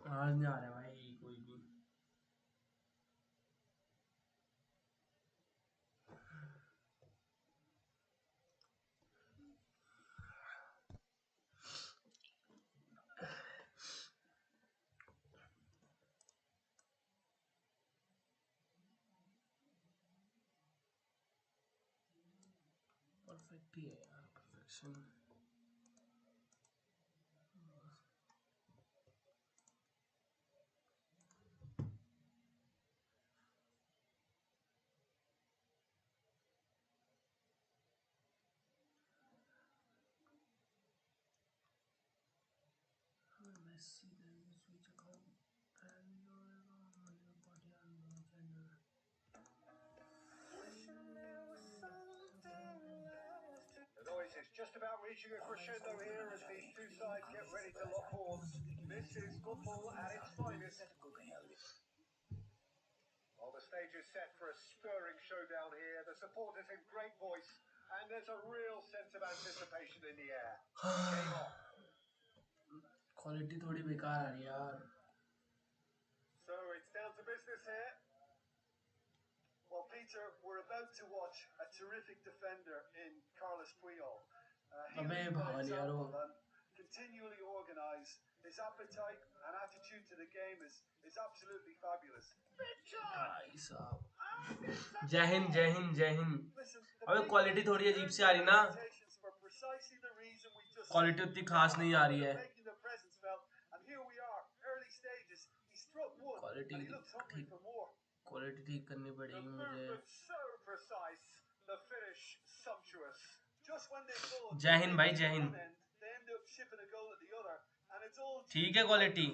आज नहीं आ रहा भाई कोई भी। परफेक्ट ही है यार, perfection. Messi then switch account and your body and gender. The noise is just about reaching a crescendo here as these two sides get ready to lock horns. This is football at its finest. Well, the stage is set for a stirring showdown here. The support is in great voice, and there's a real sense of anticipation in the air. Game on. Quality थोड़ी बेकार आ रही है यार। So it's down to business here. Well, Peter, we're about to watch a terrific defender in Carlos Puyol. अबे भाग यारो। Continually organised. His appetite and attitude to the game is absolutely fabulous. भाई साहब, जय हिंद जय हिंद जय हिंद। अबे क्वालिटी थोड़ी अजीब सी आ रही ना, क्वालिटी उतनी खास नहीं आ रही है। क्वालिटी ठीक करनी पड़ेगी मुझे। जय हिंद भाई, जय हिंद। ठीक है क्वालिटी,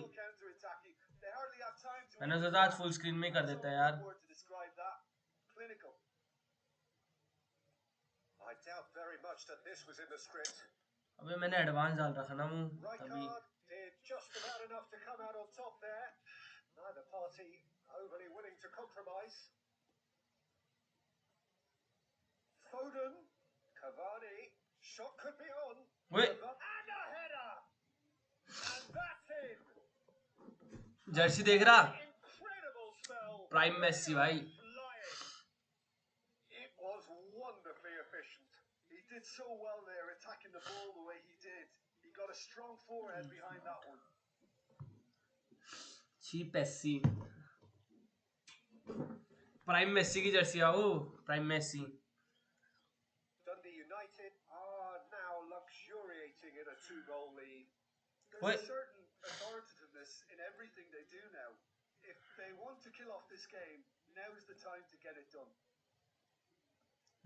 मैंने सोचा आज फुल स्क्रीन में कर देता है यार। अबे मैंने एडवांस डाल रखा ना मुंह तभी। Foden, Cavani, shot could be on. Wait. And a header. And that's in. Jersey देख रहा? Incredible spell. प्राइम मेसी भाई। It was wonderfully efficient. He did so well there, attacking the ball the way he did. He got a strong forehead behind that one. Cheap Messi, prime Messi की jersey आओ, prime Messi. Dundee United are now luxuriating in a 2-goal lead. There's Wait. a certain authoritativeness in everything they do now. If they want to kill off this game, now is the time to get it done.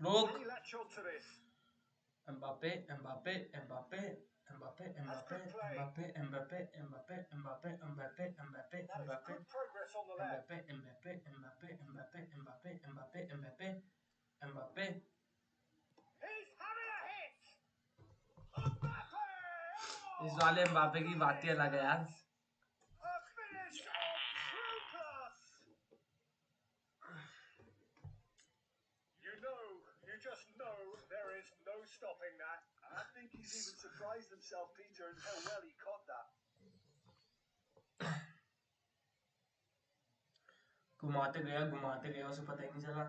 रोक। They latch on to this. Mbappe Mbappe Mbappe Mbappe Mbappe Mbappe Mbappe Mbappe Mbappe Mbappe Mbappe Mbappe Good progress on the left. Mbappe Mbappe Mbappe Mbappe Mbappe Mbappe Mbappe. He's having a hit. Mbappe! इस वाले Mbappe की बात ही अलग है यार। A finish of true class. You just know there is no stopping that. And I think he's even surprised himself, Peter, in how well he caught that. घुमाते गया उसे पता ही नहीं चला।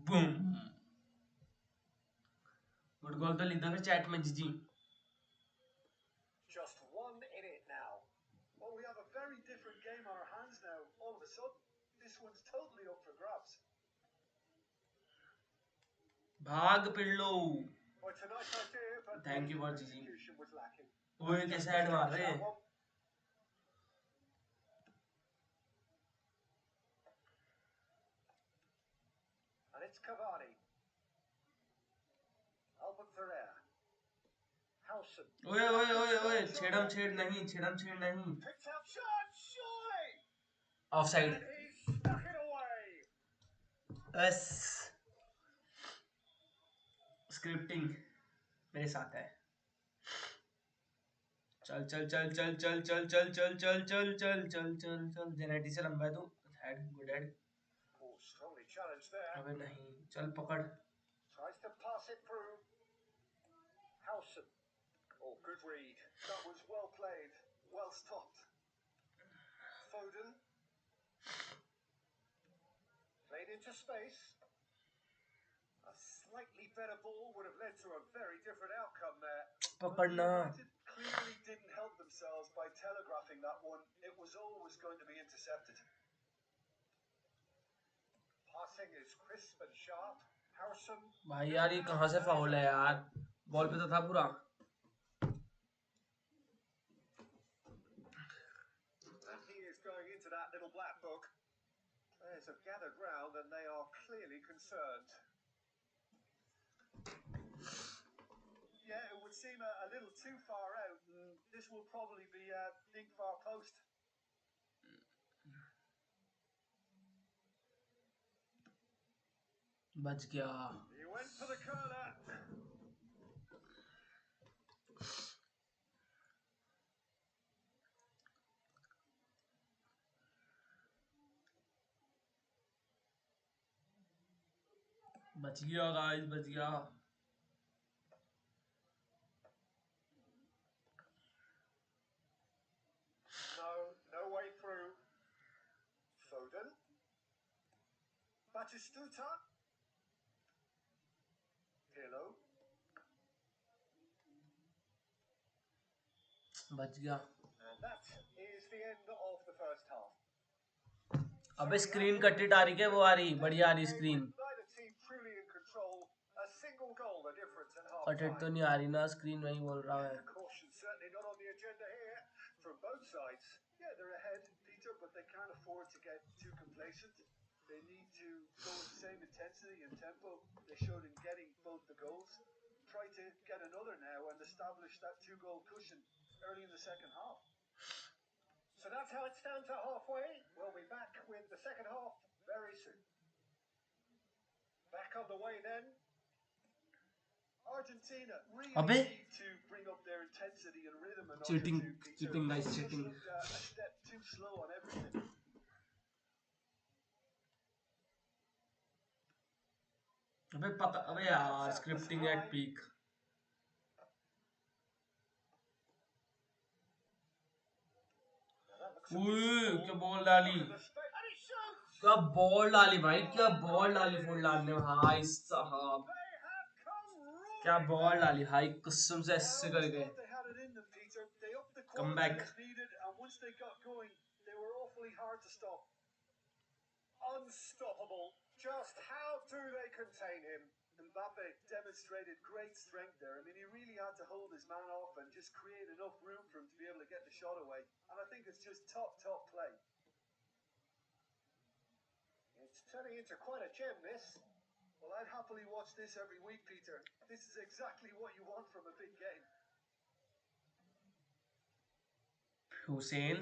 बूम। गुड गोल तो लिखा फिर चैट में जीजी। Just one in it now. Well, we have a very different game on our hands now. All of a sudden, this one's totally up for grabs. भाग pillow. Well, it's a nice idea, but Thank you for execution was lacking. ओए कैसे head मार रहे हैं? And it's Cavani. Albert Ferrer. Howson. ओए छेड़म छेड़ नहीं। Picked out shot, surely. Offside. And he stuck it away. बस स्क्रिप्टिंग मेरे साथ है। चल जेनेटी से लंबा है तू। Head good head. Oh, strongly challenged there. अबे नहीं, चल पकड़। Tries to pass Good read. That was well played. Well stopped. Foden. Played into space. A slightly better ball would have led to a very different outcome there. United clearly didn't help themselves by telegraphing that one. It was always going to be intercepted. Passing is crisp and sharp. Harrison. भाई यार ये कहाँ से foul है यार? Ball पे तो था पूरा. And he is going into that little black book. Players have gathered round and they are clearly concerned. Yeah, it would seem a little too far out, and this will probably be a big far post. बच गया. He went for the corner. बच गया guys, बच गया. No way through. Foden. Batistuta. Hello. बच गया. And that is the end of the first half. अबे screen cut it आ रही क्या? वो आ रही, बढ़िया आ रही स्क्रीन. कटिट तो नहीं आ रही ना स्क्रीन, वही बोल रहा है. From both sides, yeah, they're ahead, Peter, but they can't afford to get too complacent. They need to go with the same intensity and tempo they showed in getting both the goals. Try to get another now and establish that 2-goal cushion early in the second half. So that's how it stands at halfway. We'll be back with the second half very soon. Back on the way then. Argentina really need to bring up their intensity and rhythm. And cheating guys, cheating. A step too slow on everything. अबे यार, scripting at peak. क्या ball डाली, क्या ball डाली भाई, क्या ball डाली full डालने में. हाय साहब, क्या बॉल डाली, हाई कसम से ऐसे कर गए. Come back. Unstoppable. Just how do they contain him? Mbappe demonstrated great strength there. I mean, he really had to hold his man off and just create enough room for him to be able to get the shot away. And I think it's just top play. It's turning into quite a gem, this. Well, I'd happily watch this every week, Peter. This is exactly what you want from a big game. Hussein,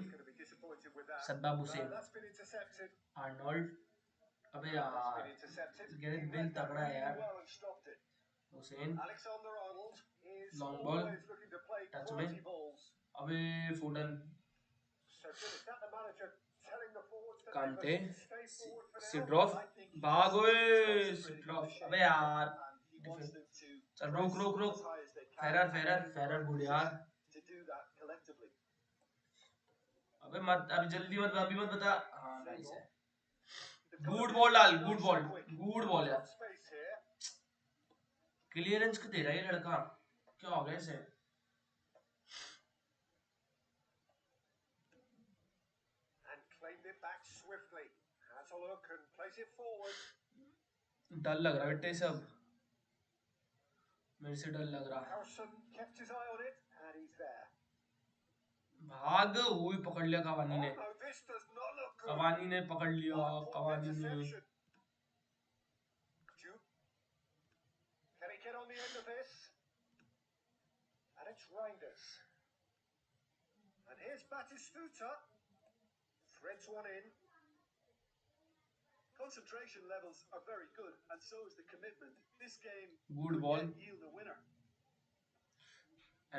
Saddam Hussein, That's been intercepted. Arnold. अबे यार, Garrett bell तगड़ा है यार. Hussain, long ball, touch में. अबे Fudan, कांटे, सिड्रॉफ, भाग ओए सिड्रॉफ. अबे यार, चल रुक. फेरर गुड यार. अबे मत, अभी जल्दी मत, अभी मत बता. हाँ नाइस है. गुड बॉल डाल, गुड बॉल यार. क्लियरेंस को दे रहा है ये लड़का, क्या हो गया इसे. डर लग रहा है बेटे सब, मेरे से डर लग रहा. भाग. वही पकड़ लिया कवानी ने, पकड़ लिया. कवानी ने Can he get on the end of this? And it's Reinders. And here's Batistuta. Threads one in. Concentration levels are very good, and so is the commitment. This game good ball yield a winner.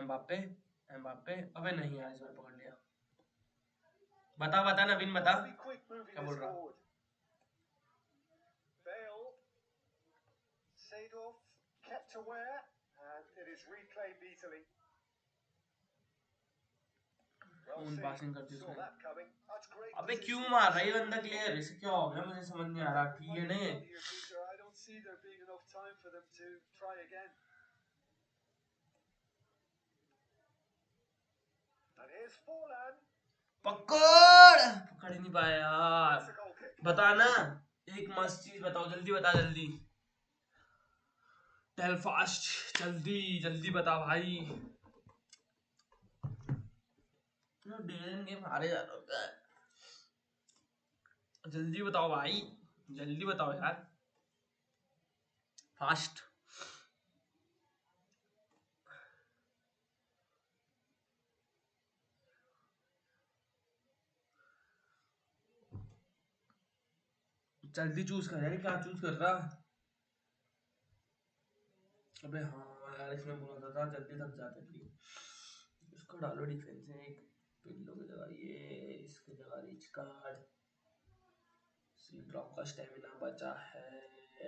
Mbappe. अबे नहीं यार, इस बार पकड़ लिया. बता नवीन, बता क्या बोल रहा. Bale. Seedorf kept aware, and it is reclaimed easily. Well उन seen. पासिंग करती Saw उसने। that coming. That's great अबे क्यों positioning. मार रहा है ये बंदा क्लियर? इसे क्या हो गया मुझे समझ नहीं आ रहा। ठीक है Might be नहीं? wrong here, Peter. I don't see there being enough time for them to try again. And here's Forlan. पकड़ ही नहीं पाया यार। That's a goal kick. बता ना, एक मस्त चीज बताओ, जल्दी बता, जल्दी टेल फास्ट, जल्दी जल्दी बता भाई। डेलन गेम हारे जा रहा है, जल्दी बताओ भाई, जल्दी बताओ यार, फास्ट। जल्दी चूज कर यार, क्या चूज कर रहा? अबे हाँ यार, इसमें बोला था जल्दी थक जाते थे। इसको डालो डिफेंस में, एक पिल्लो की जगह ये, इसकी जगह रिच कार्ड, सी ड्रॉप का स्टेमिना बचा है,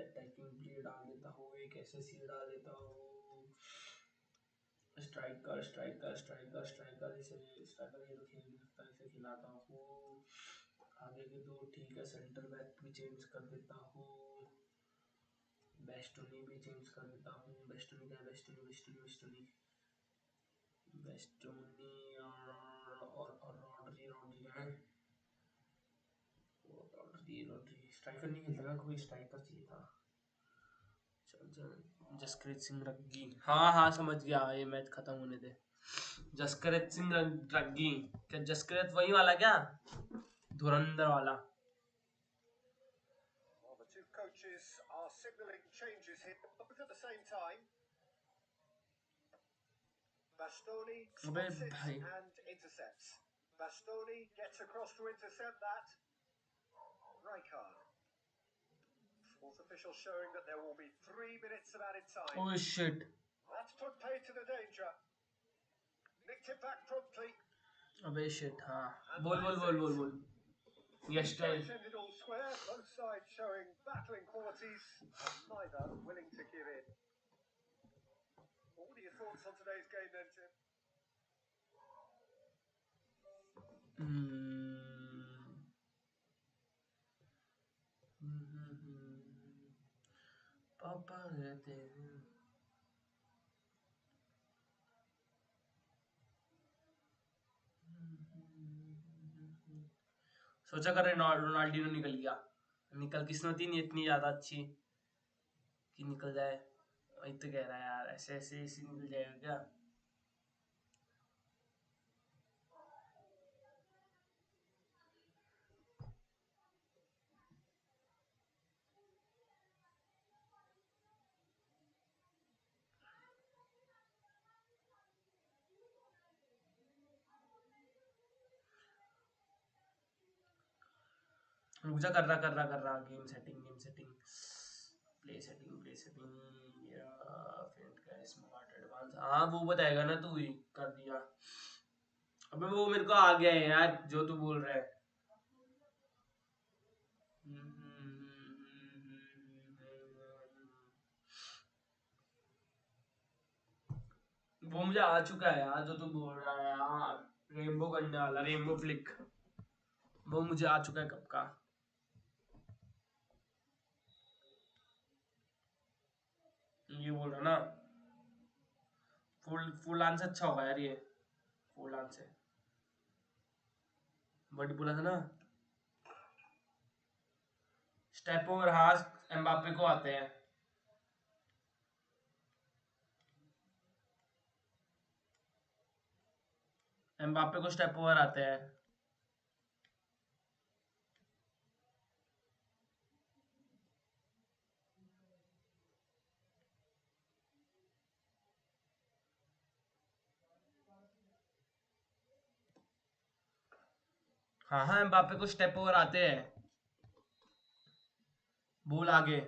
अटैकिंग प्ले डाल देता हूँ, एक ऐसे सी डाल देता हूँ, स्ट्राइकर स्ट्राइकर स्ट्राइकर स्ट्राइकर, इसे स्ट्राइकर ये तो खेल नहीं सकता, इसे खिलाता हूँ। आगे के दो ठीक है, सेंटर बैक भी चेंज कर देता हूँ, बेस्टोनी भी चेंज कर देता हूँ। बेस्टोनी क्या है? बेस्टोनी बेस्टोनी बेस्टोनी बेस्टोनी और रॉड्री, रॉड्री है, रॉड्री रॉड्री स्ट्राइकर नहीं खेलता, कोई स्ट्राइकर चाहिए था। चल चल, जसप्रीत सिंह रग्गी, हाँ हाँ समझ गया, ये मैच खत्म होने दे। जसप्रीत सिंह रग्गी, क्या जसप्रीत वही वाला क्या, धुरंधर वाला? Well, the two coaches are signalling changes here, but at the same time, Bastoni spots it and intercepts. Bastoni gets across to intercept that. Rijkaard. Fourth official showing that there will be 3 minutes of added time. Oh shit. That's put paid to the danger. Nicked it back promptly. अबे shit, हाँ बोल yes tell. Ended all square, both sides showing battling qualities and neither willing to give in. What are your thoughts on today's game then, Tim? पापा रहते हैं, सोचा कर Ronaldinho निकल गया, निकल, किस्मत ही नहीं इतनी ज्यादा अच्छी कि निकल जाए। वही तो कह रहा है यार, ऐसे ऐसे इसी निकल जाएगा क्या? रुक जा, कर रहा गेम सेटिंग प्ले सेटिंग या फेंट का स्मार्ट एडवांस, हाँ वो बताएगा ना, तू ही कर दिया। अबे वो मेरे को आ गया है यार जो तू बोल रहा है। वो मुझे आ चुका है यार जो तू बोल रहा है यार, रेनबो करने वाला, रेनबो फ्लिक, वो मुझे आ चुका है कब का। ये बोल रहा ना, फुल आंसर अच्छा होगा यार, ये फुल आंसर बट बोला था ना, स्टेप ओवर, हाँ एम्बापे को आते हैं, एम्बापे को स्टेप ओवर आते हैं। हाँ हाँ एम्बापे को स्टेप ओवर आते हैं, बोल आगे।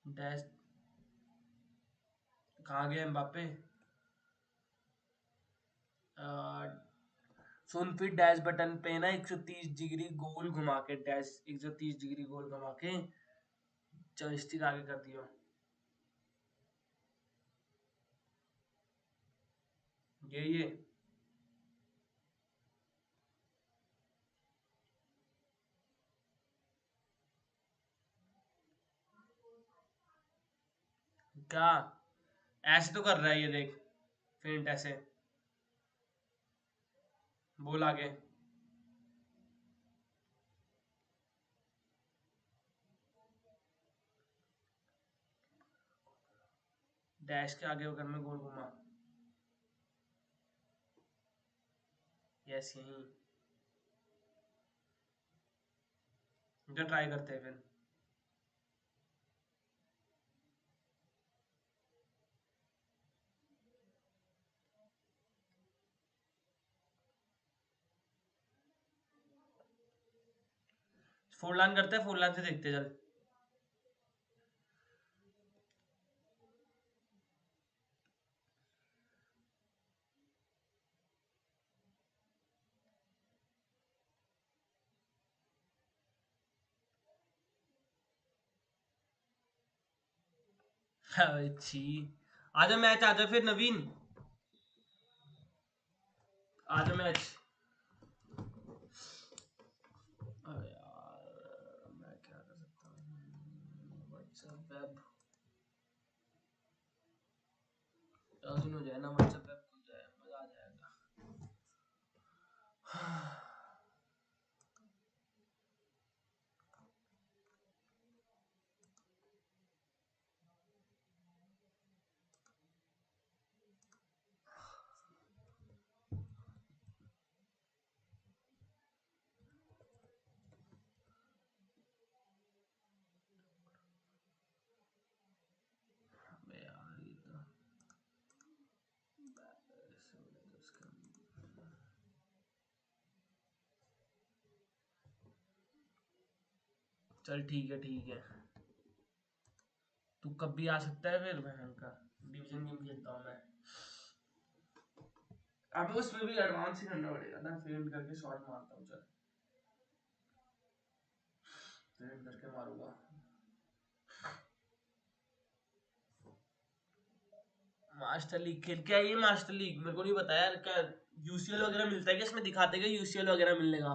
डैश कहाँ गए एम्बापे? सुन फिर डैश बटन पे ना 130 डिग्री गोल घुमा के डैश 130 डिग्री गोल घुमा के जॉयस्टिक आगे कर दियो। ये क्या ऐसे तो कर रहा है ये देख फेंट ऐसे बोल आगे। डैश के आगे अगर मैं गोल घुमा यस यही जो ट्राई करते हैं फिर फोर लाइन करते हैं। फोर लाइन से देखते हैं, चल। अच्छी आजा मैच आजा फिर नवीन आजा मैच। अरे यार मैं क्या कर सकता हूँ व्हाट्सएप वेब लॉगिन हो जाए ना व्हाट्सएप वेब खुल जाए मजा आ जाएगा। अबे यार ये तो चल ठीक है तू कब भी आ सकता है फिर बहन का डिवीजन गेम खेलता हूँ मैं। अब उसमें भी एडवांस ही करना पड़ेगा ना फेंट करके शॉट मारता हूँ चल फेंट करके मारूंगा। मास्टर लीग खेल क्या है ये मास्टर लीग मेरे को नहीं पता यार क्या यूसीएल वगैरह मिलता है क्या इसमें दिखाते क्या यूसीएल वगैरह मिलने का।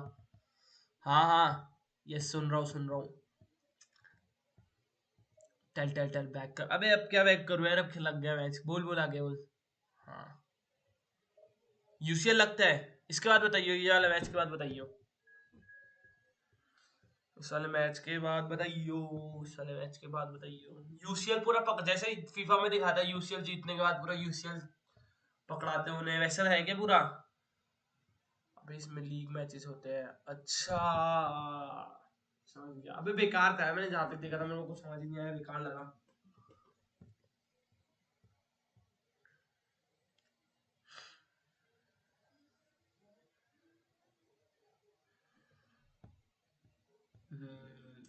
हाँ हाँ यस सुन रहा हूँ। टेल बैक कर अबे अब क्या बैक करूँ यार अब लग गया मैच बोल आगे बोल। हाँ यूसीएल लगता है इसके बाद बताइए ये वाला मैच के बाद बताइए उस वाले मैच के बाद बताइयो उस वाले मैच के बाद बताइयो यूसीएल पूरा पक जैसे फीफा में दिखाता है यूसीएल जीतने के बाद पूरा यूसीएल पकड़ाते हैं उन्हें वैसा है क्या पूरा। अबे इसमें लीग मैचेस होते हैं अच्छा समझ गया। अबे बेकार था मैंने जहाँ तक देखा था मेरे को कुछ समझ ही नहीं आया बेकार लगा।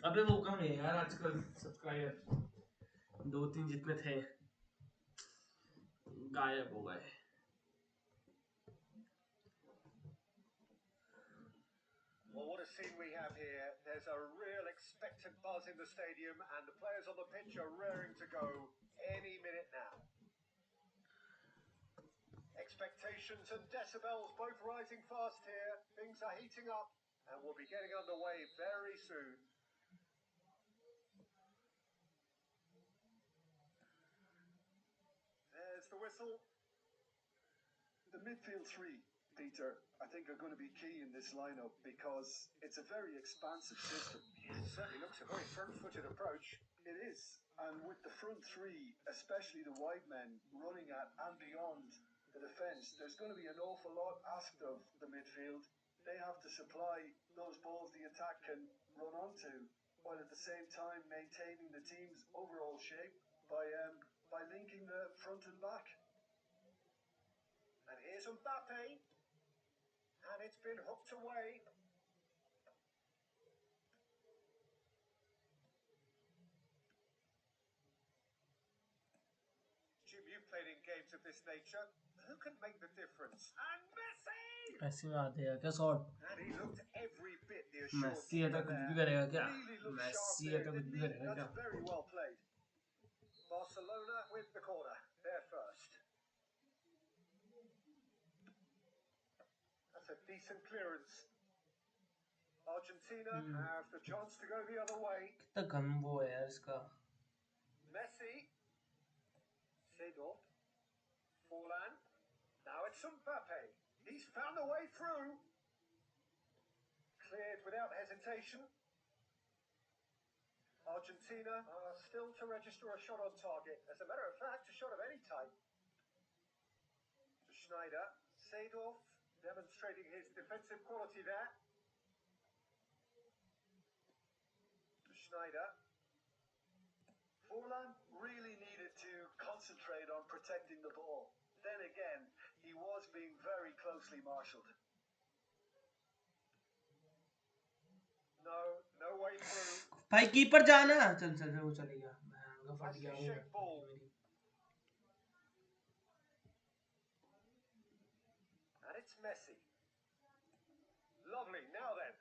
अबे वो कहाँ है यार आजकल सब्सक्राइबर दो तीन जितने थे गायब हो गए। Well, what a scene we have here. There's a real expectant buzz in the stadium, and the players on the pitch are raring to go any minute now. Expectations and decibels both rising fast here. Things are heating up, and we'll be getting underway very soon. There's the whistle. The midfield three, Peter, I think are going to be key in this lineup because it's a very expansive system. It certainly looks a very front-footed approach. It is. And with the front three, especially the wide men, running at and beyond the defence, there's going to be an awful lot asked of the midfield. They have to supply those balls the attack can run onto, while at the same time maintaining the team's overall shape by linking the front and back. And here's Mbappe. And it's been hooked away. Jim, you've played in games of this nature. Who can make the difference? And Messi! Massey में आते हैं क्या shot? And he looked every bit the assured Messi है तो keeper कुछ भी there. करेगा क्या? Really looked sharp मैसी है there, तो कुछ didn't भी he? करेगा क्या? That's very well played. Barcelona with the corner. They're first. That's a decent clearance. Argentina have the chance to go the other way. कितना गम वो है यार इसका. Messi. Seedorf. Forlan. Now it's Mbappe. He's found a way through. Cleared without hesitation. Argentina are still to register a shot on target. As a matter of fact, a shot of any type. To Schneider. Seedorf demonstrating his defensive quality there. To Schneider. Forlan really needed to concentrate on protecting the ball. Then again, he was being very closely marshalled. No way through. भाई keeper जाना. चल वो चले गया. मैं फट गया Nicely shaped ball. मेरी. And it's Messi. Lovely. Now then.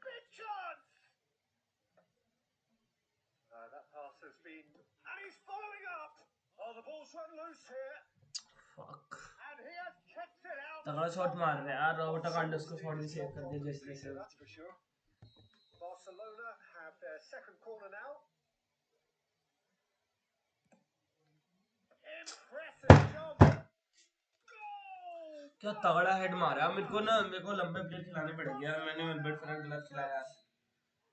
Big chance! That pass has been... And he's following up! Oh, the ball's run loose here. Fuck. And he has kept it out. तगड़ा shot मार रहा है यार. Robert Carlos को shot भी save कर दिया जैसे तैसे. That's for sure. Barcelona have their second corner now. Impressive jump. Goal! क्या तगड़ा हेड मारा. मेरे को लंबे प्लेट खिलाने पड़ेंगे यार. मैंने वेलवेट फ्रंट ग्लव खिलाया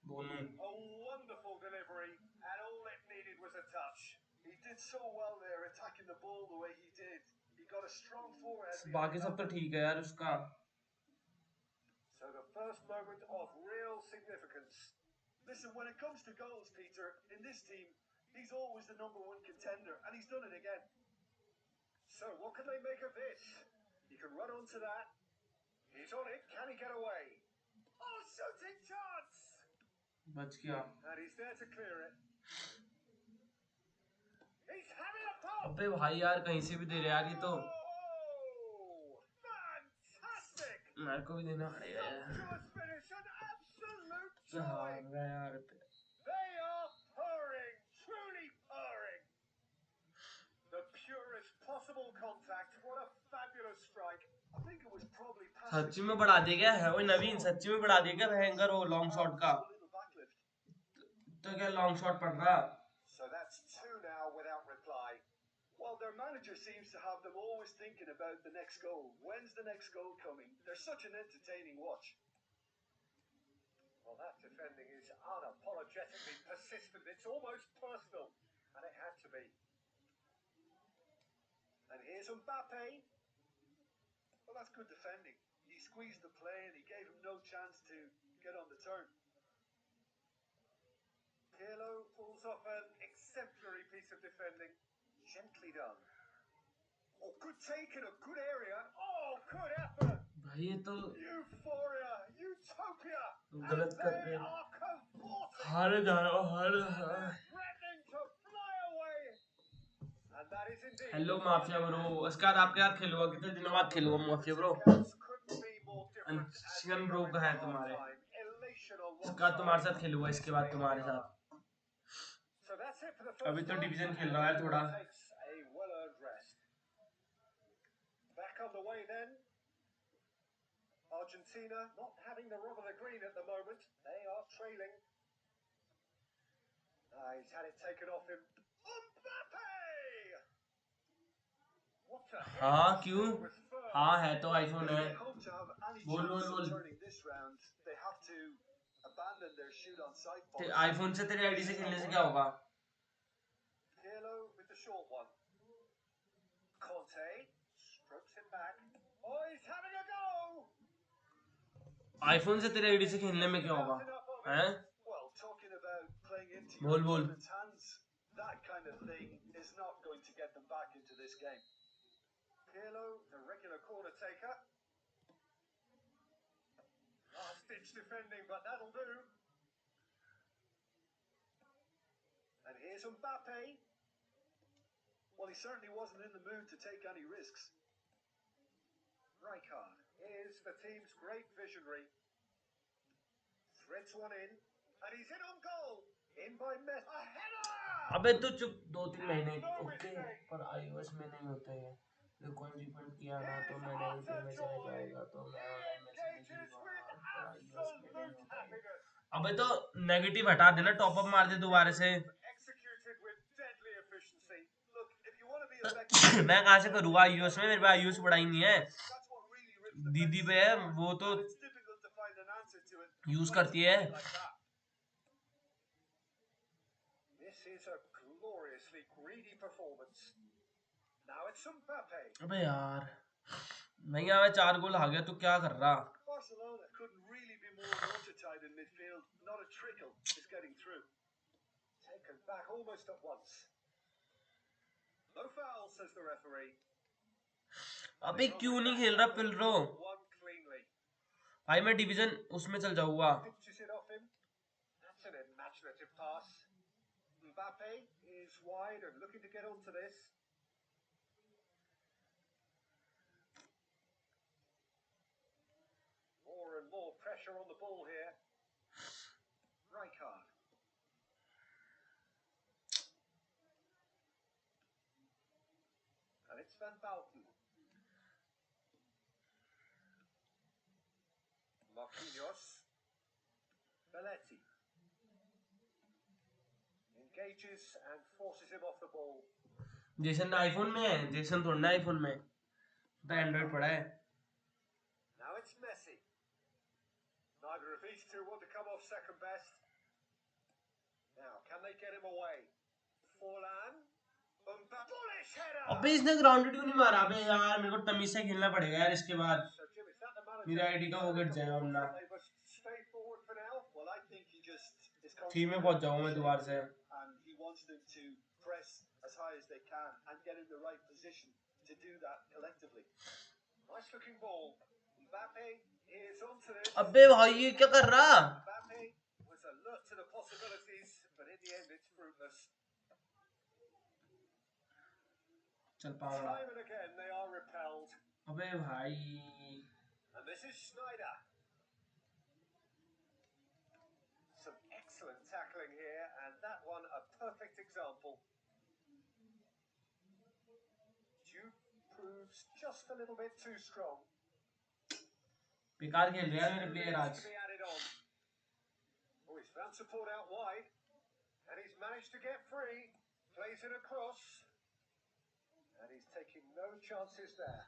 दोनों. A wonderful delivery, and all it needed was a touch. He did so well there, attacking the ball the way he did. He got a strong forehead. बाकी सब तो ठीक है यार उसका. So the first moment of real significance. Listen, when it comes to goals, Peter, in this team, he's always the #1 contender, and he's done it again. So what can they make of this? He can run onto that. He's on it. Can he get away? Oh, shooting chance! बच गया. And he's there to clear it. He's having a pop! अबे भाई यार कहीं से भी दे रहे यार ये तो. Oh, fantastic! मेरे को भी देना पड़ेगा यार. Sumptuous finish, an absolute क्या joy! हार रहा है यार. They are purring, truly purring. The purest possible contact. What a fabulous strike. I think it was probably सच्ची में बढ़ा दे क्या है वो नवीन. सच्ची में बढ़ा दे क्या भयंकर वो लॉन्ग शॉट का. तो क्या लॉन्ग शॉट पड़ रहा. So that's 2 now without reply. Well, their manager seems to have them always thinking about the next goal. When's the next goal coming? They're such an entertaining watch. Well, that defending is unapologetically persistent. It's almost personal. And it had to be. And here's Mbappe. Well, that's good defending. He squeezed the play and he gave him no chance to get on the turn. Pirlo pulls off an exemplary piece of defending. Gently done. Oh, good take in a good area. Oh, good effort. भाई ये तो Euphoria, utopia. गलत कर रहे They हैं. are cavorting. हार जा रहा हूँ हार. Threatening to fly away. And that is indeed. Hello mafia bro. उसके बाद आपके साथ खेलूंगा. कितने दिनों बाद खेलूंगा mafia bro. Couldn't be more different. अंशिकन ब्रो का है तुम्हारे. Elation on one उसके बाद तुम्हारे side. साथ खेलूंगा. इसके बाद तुम्हारे साथ. So that's it for the first अभी तो half. डिवीजन खेल रहा है थोड़ा. Takes a well-earned rest. Back on the way then. Argentina not having the rub of the green at the moment. They are trailing. He's had it taken off him. Mbappe! What a हाँ क्यों. हाँ है तो iPhone है. They hope to have any बोल chance बोल of बोल. turning this round. They have to abandon their shoot on sight ते policy. आईफोन से तेरे आईडी से खेलने से क्या होगा. Pirlo with the short one. Conte strokes it back. Oh, he's having a go. IPhone से तेरे आईडी से खेलने में क्या होगा हैं. Well, talking about playing into बोल your बोल. opponent's hands, that kind of thing is not going to get them back into this game. Pirlo, the regular corner taker. Last-ditch defending, but that'll do. And here's Mbappe. Well, he certainly wasn't in the mood to take any risks. Rijkaard is the team's great visionary. Threads one in, and he's in on goal. In by Messi. A header! अबे तो चुप 2-3 महीने okay पर iOS में नहीं होते हैं तो कोई रिफंड किया ना तो मैं नेगेटिव में चला जाएगा तो मैं ऑनलाइन मैसेज पर iOS में नहीं होता है अबे तो नेगेटिव हटा देना टॉप अप मार दे दोबारा से मैं कहाँ से करूँगा iOS में मेरे पास iOS पड़ा ही नहीं है दीदी पे है वो तो यूज करती है Is a gloriously greedy performance. Now it's Mbappe. अबे यार मैं यहाँ में 4 गोल आ गया तो क्या कर रहा Barcelona couldn't really be more watertight in midfield. Not a trickle is getting through. Taken back almost at once. No foul, says the referee. अबे क्यों नहीं खेल रहा पिलरो One cleanly. भाई मैं डिवीजन उसमें चल जाऊंगा Pitches it off him. That's an imaginative pass. Mbappe is wide and looking to get onto this. More and more pressure on the ball here. Rijkaard. And it's Van Bouten. Marquinhos. Belletti. Engages and forces him off the ball. Jason iPhone में है Jason थोड़ा ना iPhone में तो Android पड़ा है Now it's Messi. Neither of these two want to come off second best. Now, can they get him away? Forlan. Bullish header. अबे इसने ग्राउंडेड क्यों नहीं मारा अबे यार मेरे को तमीज से खेलना पड़ेगा यार इसके बाद So, Jim, is that the manager? मेरा आईडी का वो गिर जाएगा वरना They must stay forward for now. Well, I think he just is थी में पहुंच जाऊंगा मैं दोबारा से and he wants them to press as high as they can and get in the right position to do that collectively. Nice looking ball. Mbappe is onto this. अबे भाई ये क्या कर रहा Mbappe was alert to the possibilities, but in the end it's fruitless. चल पावड़ा Time and again they are repelled. अबे भाई And this is Snyder. Some excellent tackling here, and that one a perfect example. Duke proves just a little bit too strong. बेकार खेल रहा है मेरे player आज To be added on. Oh, he's found support out wide, and he's managed to get free. Plays it across, and he's taking no chances there.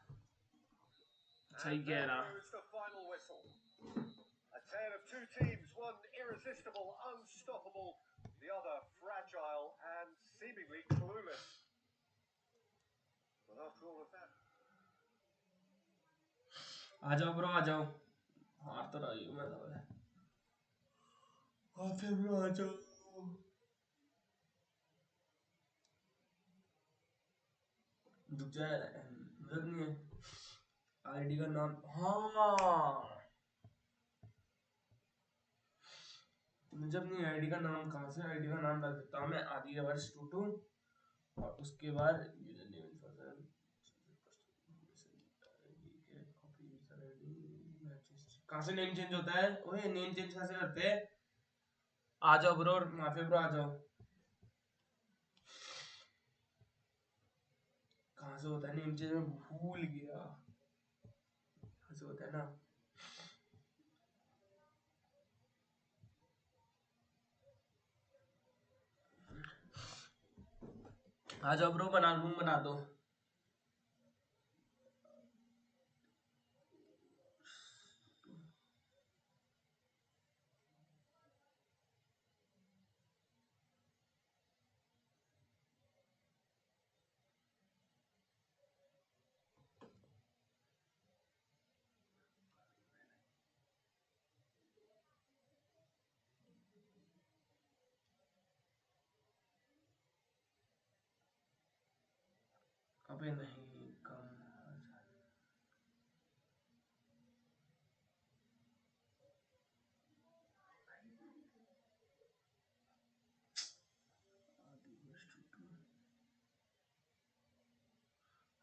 सही कह रहा Goes the final whistle. A tale of two teams, one irresistible, unstoppable, the other fragile and seemingly clueless. But after all of that, आ जाओ bro आ जाओ हार तो रही हूँ मैं तो हाँ फिर ब्रो आ जाओ रुक जा जरूरत नहीं है आईडी का नाम हाँ जब नहीं आईडी का नाम कहाँ से आईडी का नाम डाल देता हूँ मैं आदि वर्ष टूटू और उसके बाद कहाँ से नेम चेंज होता है ओए नेम चेंज कहाँ से करते हैं आ जाओ ब्रो माफी ब्रो आ जाओ कहाँ से होता है नेम चेंज में भूल गया कहाँ से होता है ना आ जाओ ब्रो बना रूम बना दो अबे नहीं कम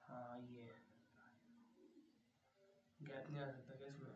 हाँ ये गैप नहीं आ सकता क्या इसमें?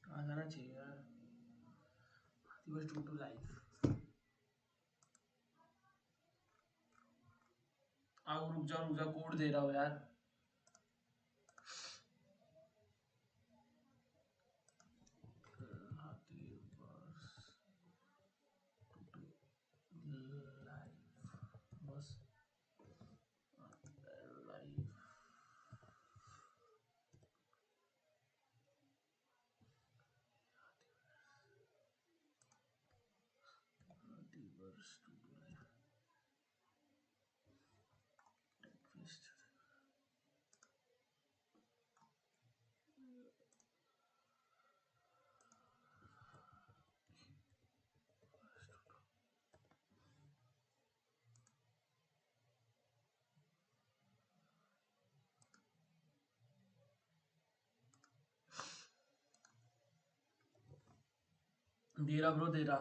आ जाना चाहिए यार। He was true to life. आओ रुक जाओ कोड दे रहा हो यार। बस लाइफ दे रहा ब्रो दे रहा।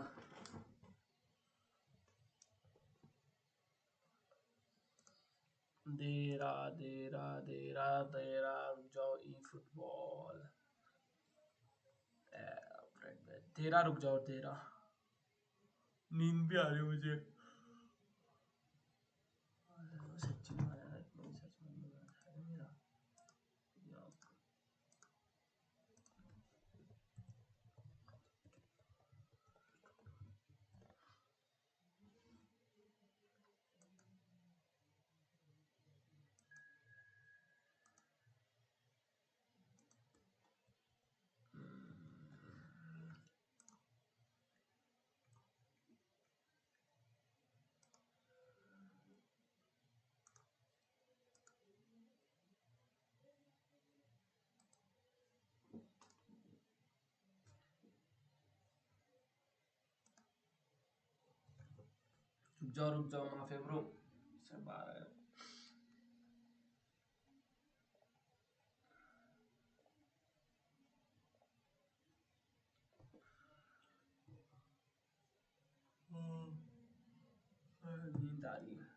रुक जाओ ई फुटबॉल दे रहा रुक जाओ दे रहा। नींद भी आ रही है मुझे। सच्ची में आया है, सच में है मेरा। रुक जाओ माफी ब्रो से बाहर है। नींद आ रही है।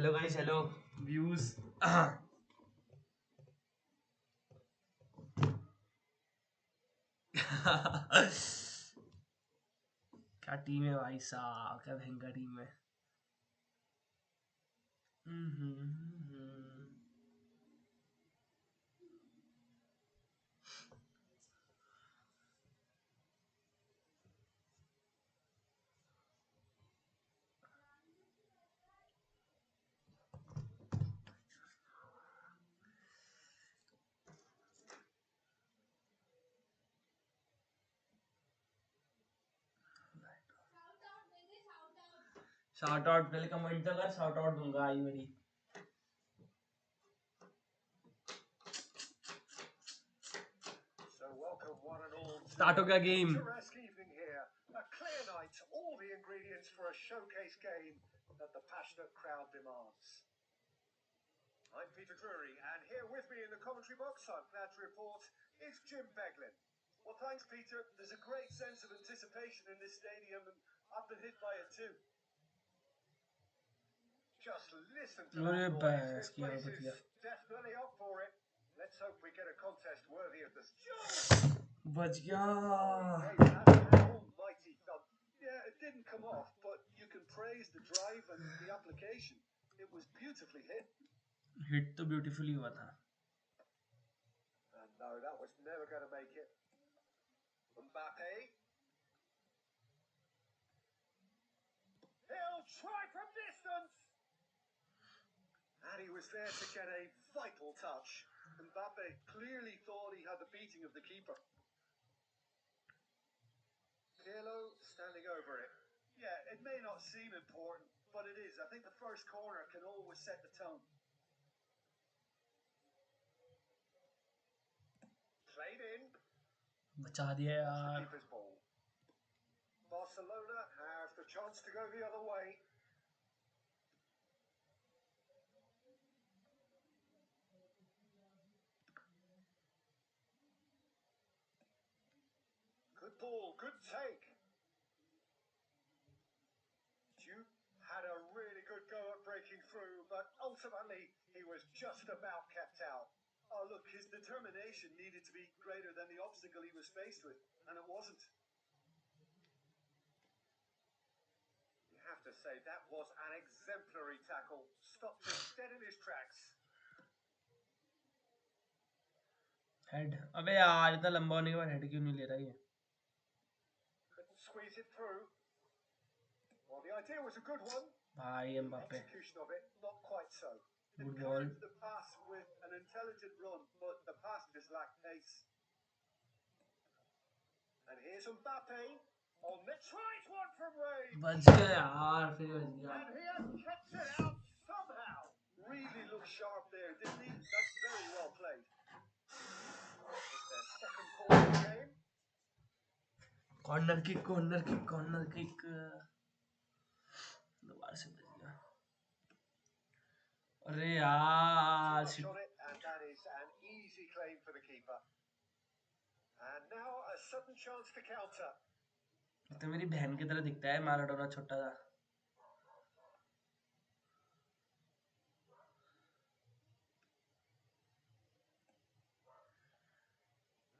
Hello guys, hello views. क्या टीम है भाई साहब, क्या भयंकर टीम है। शाउट आउट पहले कमेंट तो कर, शाउट आउट दूंगा आई मेरी। स्टार्ट हो गया game. Picturesque evening here. A clear night. All the ingredients for a showcase game that the passionate crowd demands. I'm Peter Drury, and here with me in the commentary box, I'm glad to report, is Jim Beglin. Well, thanks, Peter. There's a great sense of anticipation in this stadium, and I've been hit by it too. Just listen to that noise. This place is definitely up for it. Let's hope we get a contest worthy of this. बच गया। Almighty thump. Yeah, it didn't come off, but you can praise the drive and the application. It was beautifully hit. Hit तो beautifully हुआ था। And no, that was never going to make it. Mbappe. He'll try from distance. And he was there to get a vital touch. Mbappe clearly thought he had the beating of the keeper. Pirlo standing over it. Yeah, it may not seem important, but it is. I think the first corner can always set the tone. Played in. बचा दिया यार। Keeper's ball. Barcelona have the chance to go the other way. Good ball, good take. Duke had a really good go at breaking through, but ultimately he was just about kept out. Oh look, his determination needed to be greater than the obstacle he was faced with, and it wasn't. You have to say that was an exemplary tackle. Stopped him dead in his tracks. Head, अबे यार इतना लंबा होने के बाद head क्यों नहीं ले रहा ये? Couldn't squeeze it through. Well, the idea was a good one. भाई Mbappe. Execution of it, not quite so. Good ball. The pass with an intelligent run, but the pass just lacked pace. And here's Mbappe on the tries one from range. बच गया यार, फिर बच गया। And he has kept it out somehow. Really looked sharp there, didn't he? That's very well played. It's their second call of the game. Corner kick, corner kick, corner kick. दोबारा से बच गया। अरे यार। And that is an easy claim for the keeper. And now a sudden chance to counter. तो मेरी बहन की तरह दिखता है माराडोना छोटा सा।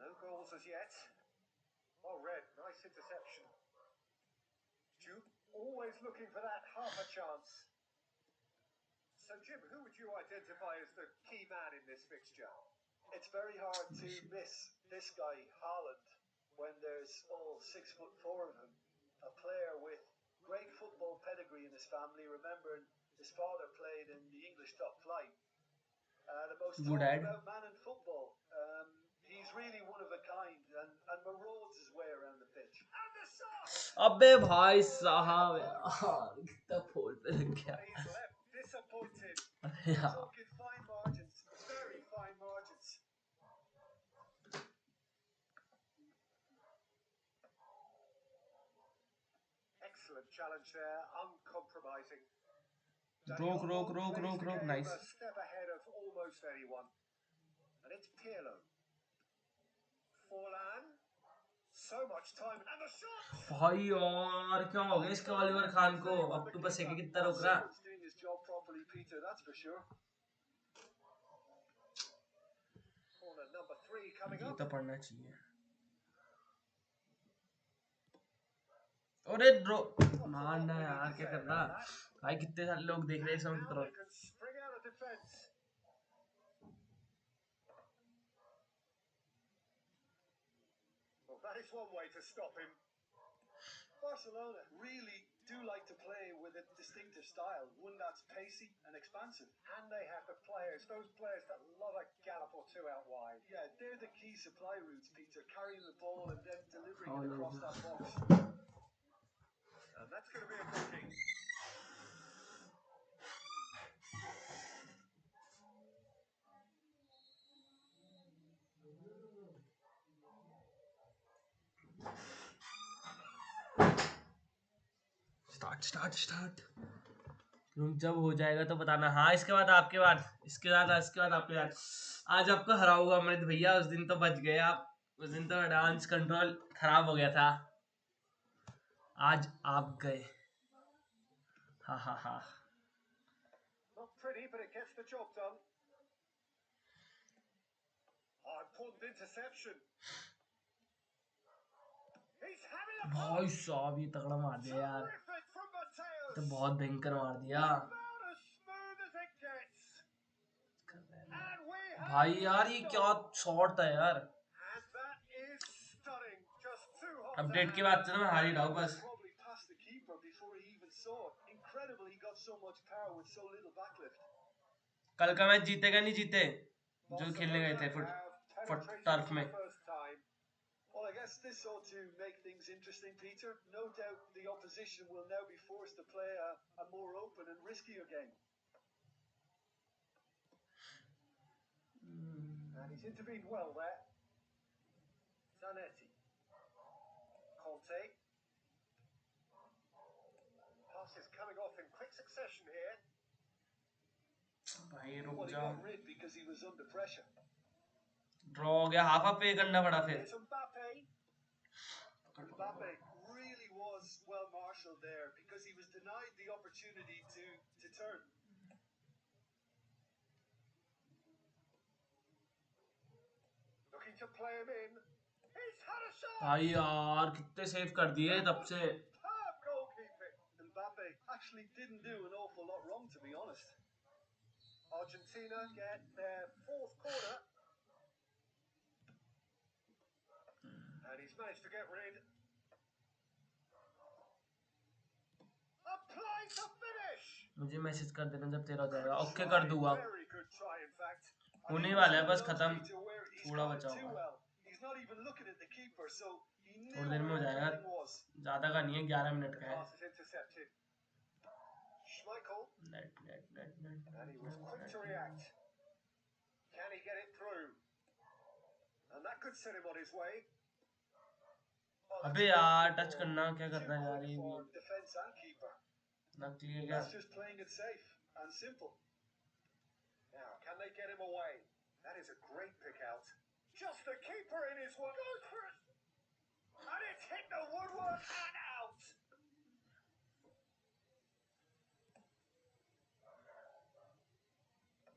No goals as yet. Well read, nice interception. Jude always looking for that half a chance. So Jim, who would you identify as the key man in this fixture? It's very hard to miss this guy, Haaland, when there's all 6'4" of him. A player with great football pedigree in his family. Remembering his father played in the English top flight. The most talked about man in football. He's really one of a kind and marauds his way around the pitch. And the shot! अबे भाई साहब यार कितना फोल पे लग गया। He's left disappointed. अरे यार। Talking fine margins, very fine margins. Excellent challenge there, uncompromising. रोक, nice. A step ahead of almost anyone. And it's Pirlo. Forlan. So much time and the shot. भाई यार क्या हो गया इसका ओलिवर खान को? ऑक्टोपस है कि कितना रोक रहा? Doing his job properly, Peter, that's for sure. Corner number 3 coming ये up. तो पढ़ना चाहिए. अरे ड्रॉ मारना यार, क्या कर रहा भाई? कितने सारे लोग देख रहे हैं सब Now तरफ. they can spring out of defence. Well, that is one way to stop him. Barcelona really do like to play with a distinctive style, one that's pacey and expansive. And they have the players, those players that love a gallop or two out wide. Yeah, they're the key supply routes, Peter, carrying the ball and then delivering Oh, it no. across that box. And that's going to be a booking. Start. जब हो जाएगा तो बताना. हाँ, इसके बाद आपके बाद, इसके बाद आपके बाद. आज आपको हराऊंगा अमृत भैया. उस दिन तो बच गए आप. उस दिन तो डांस कंट्रोल खराब हो गया था. आज आप गए. हा. Not pretty, but it gets the job done. Oh, important interception. He's having a भाई साहब, ये तगड़ा मार दिया यार. terrific from Mateus. तो बहुत भयंकर मार दिया About as smooth as it gets. And we have भाई यार. ये क्या शॉट था यार. And that is stunning. Just too hot. Update के बाद से ना मैं हार ही रहा हूँ बस. Probably past the keeper before he even saw it. Incredible, he got so much power with so little backlift. कल का मैच जीते का नहीं जीते जो खेलने गए थे फुट टर्फ में. First time. Well, I guess this ought to make things interesting, Peter. No doubt the opposition will now be forced to play a more open and riskier game. And he's intervened well there. Zanetti. Conte. Pass is coming off in quick succession here. भाई रुक Well, he जाओ. got rid because he was under pressure. Draw हो गया. Half पे करना पड़ा फिर. It's Mbappe. Mbappe really was well marshalled there because he was denied the opportunity to turn. Looking to play him in. He's had a shot. भाई यार कितने save कर दिए तब से. Superb goalkeeping. Mbappe actually didn't do an awful lot wrong, to be honest. Argentina get their 4th corner. And he's managed to get rid. Applying to finish. मुझे message कर देना जब तेरा हो जाएगा. ओके कर दूंगा. Very good try, in fact. होने वाला है बस खत्म. Peter, where he's थोड़ा got it बचा too होगा. well. He's not even looking at the keeper, so he knew थोड़ी देर में हो where जाएगा. everything was. ज्यादा का नहीं है. 11 मिनट The का है. pass is intercepted. Schmeichel. And he was quick to react. Can he get it through? And that could set him on his way. अबे यार टच करना क्या कर रहा है यार. ये For defense and keeper. ना क्लियर क्या. That's just playing it safe and simple. Now, can they get him away? That is a great pick out. Just the keeper in his one. Goes for it. And it's hit the woodwork and out.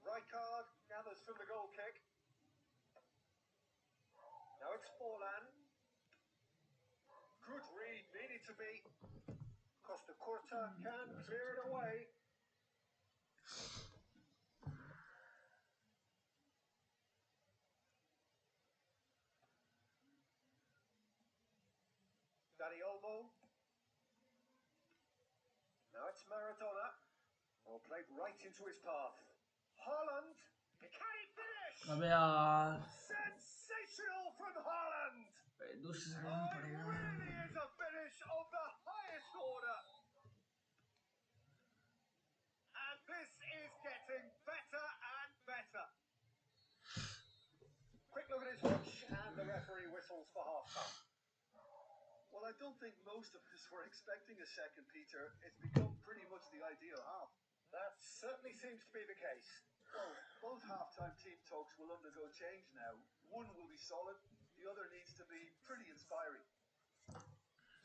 Rijkaard gathers from the goal kick. Now it's Forlan. Good read, needed to be. Costa Curta can clear it away. Dani Olmo. Now it's Maradona. Well, played right into his path. Haaland. Can he finish? अबे यार. Sensational from Haaland. दूसरे Oh, it really is a finish of the highest order. And this is getting better and better. Quick look at his watch, and the referee whistles for half-time. Well, I don't think most of us were expecting a second, Peter. It's become pretty much the ideal half. That certainly seems to be the case. Well, both half-time team talks will undergo change now. One will be solid, the other needs to be pretty inspiring.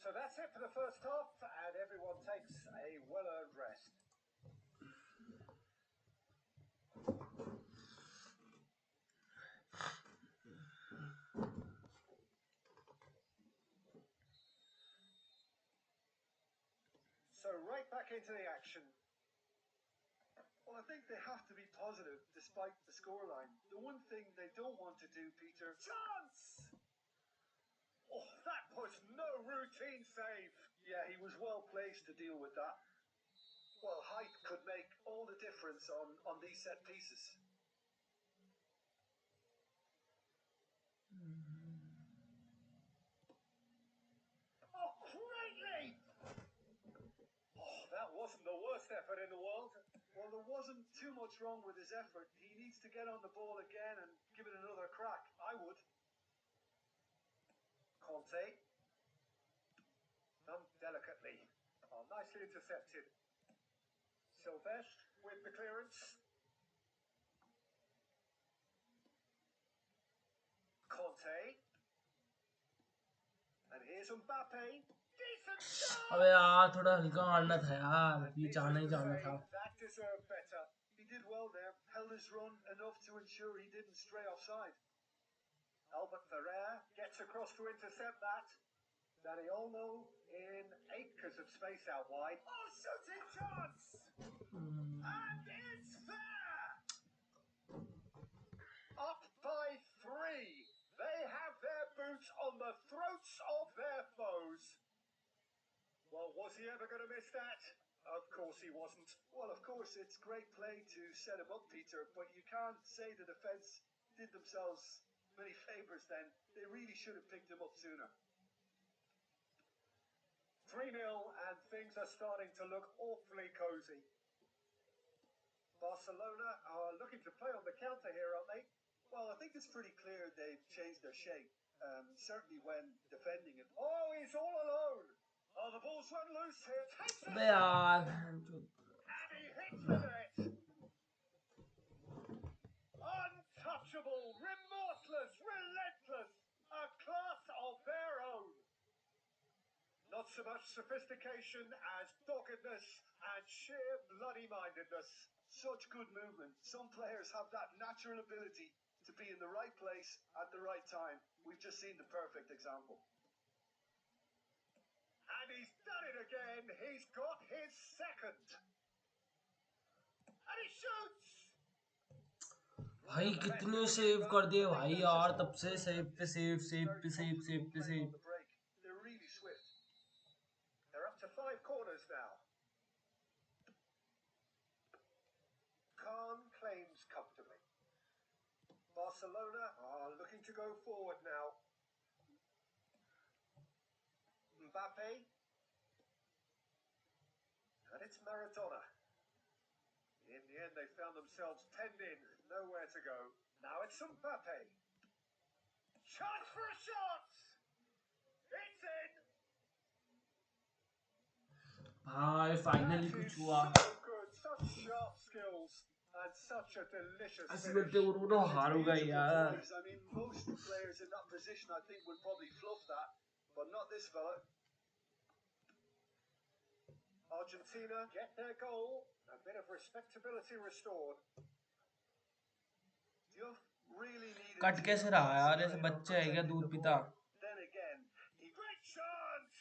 So that's it for the first half, and everyone takes a well-earned rest. back into the action. Well, I think they have to be positive despite the scoreline. The one thing they don't want to do, Peter... Chance! Oh, that was no routine save. Yeah, he was well placed to deal with that. Well, height could make all the difference on these set pieces. Oh, greatly! Oh, that wasn't the worst effort in the world. Well, there wasn't too much wrong with his effort. He needs to get on the ball again and give it another crack. I would. Conte. Done delicately. Oh, nicely intercepted. Sylvestre with the clearance. Conte. And here's Mbappe. Decent shot! अबे यार थोड़ा हल्का मारना था यार, ये जाना ही जाना था. That deserved better. He did well there. Held his run enough to ensure he didn't stray offside. Albert Ferrer gets across to intercept that. Dani Olmo in acres of space out wide. Oh, shooting chance! And it's there! Up by 3. They have their boots on the throats of their foes. Well, was he ever going to miss that? Of course he wasn't. Well, of course, it's great play to set him up, Peter, but you can't say the defence did themselves many favours then. They really should have picked him up sooner. 3-0 and things are starting to look awfully cosy. Barcelona are looking to play on the counter here, aren't they? Well, I think it's pretty clear they've changed their shape, certainly when defending it. Oh, he's all alone. Oh, the ball's run loose here. Takes it. अबे यार And he hits the net. Untouchable, remorseless, relentless. A class of their own. Not so much sophistication as doggedness and sheer bloody-mindedness. Such good movement. Some players have that natural ability to be in the right place at the right time. We've just seen the perfect example. And he's done it again. He's got his second. And he shoots. भाई कितने save कर दिए भाई यार, तब से save पे save, save पे सेव, सेव पे save. They're really swift. They're up to 5 corners now. Cant claims comfortably. Barcelona are looking to go forward now. Mbappe. And it's Maradona. In the end, they found themselves penned in, nowhere to go. Now it's Mbappe. Chance for a shot! It's in! भाई finally कुछ हुआ. So good, such sharp skills and such a delicious finish. उन्होंने हारूंगा यार. I mean, most players in that position, I think, would probably fluff that, but not this fella. Argentina get their goal. A bit of respectability restored. You really needed cut कैसे रहा यार, ऐसे बच्चे है क्या दूध पिता. Then again, Great chance!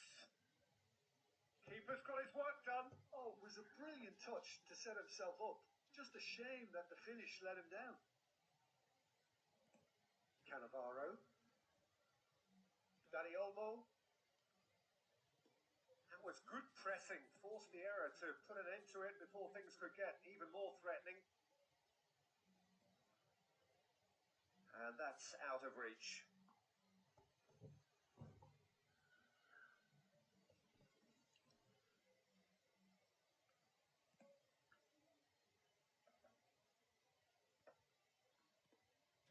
Keeper's got his work done. oh, it was a brilliant touch to set himself up. Just a shame that the finish let him down. Cannavaro. Dani Olmo. That was good pressing. Forced the error to put an end to it before things could get even more threatening. And that's out of reach.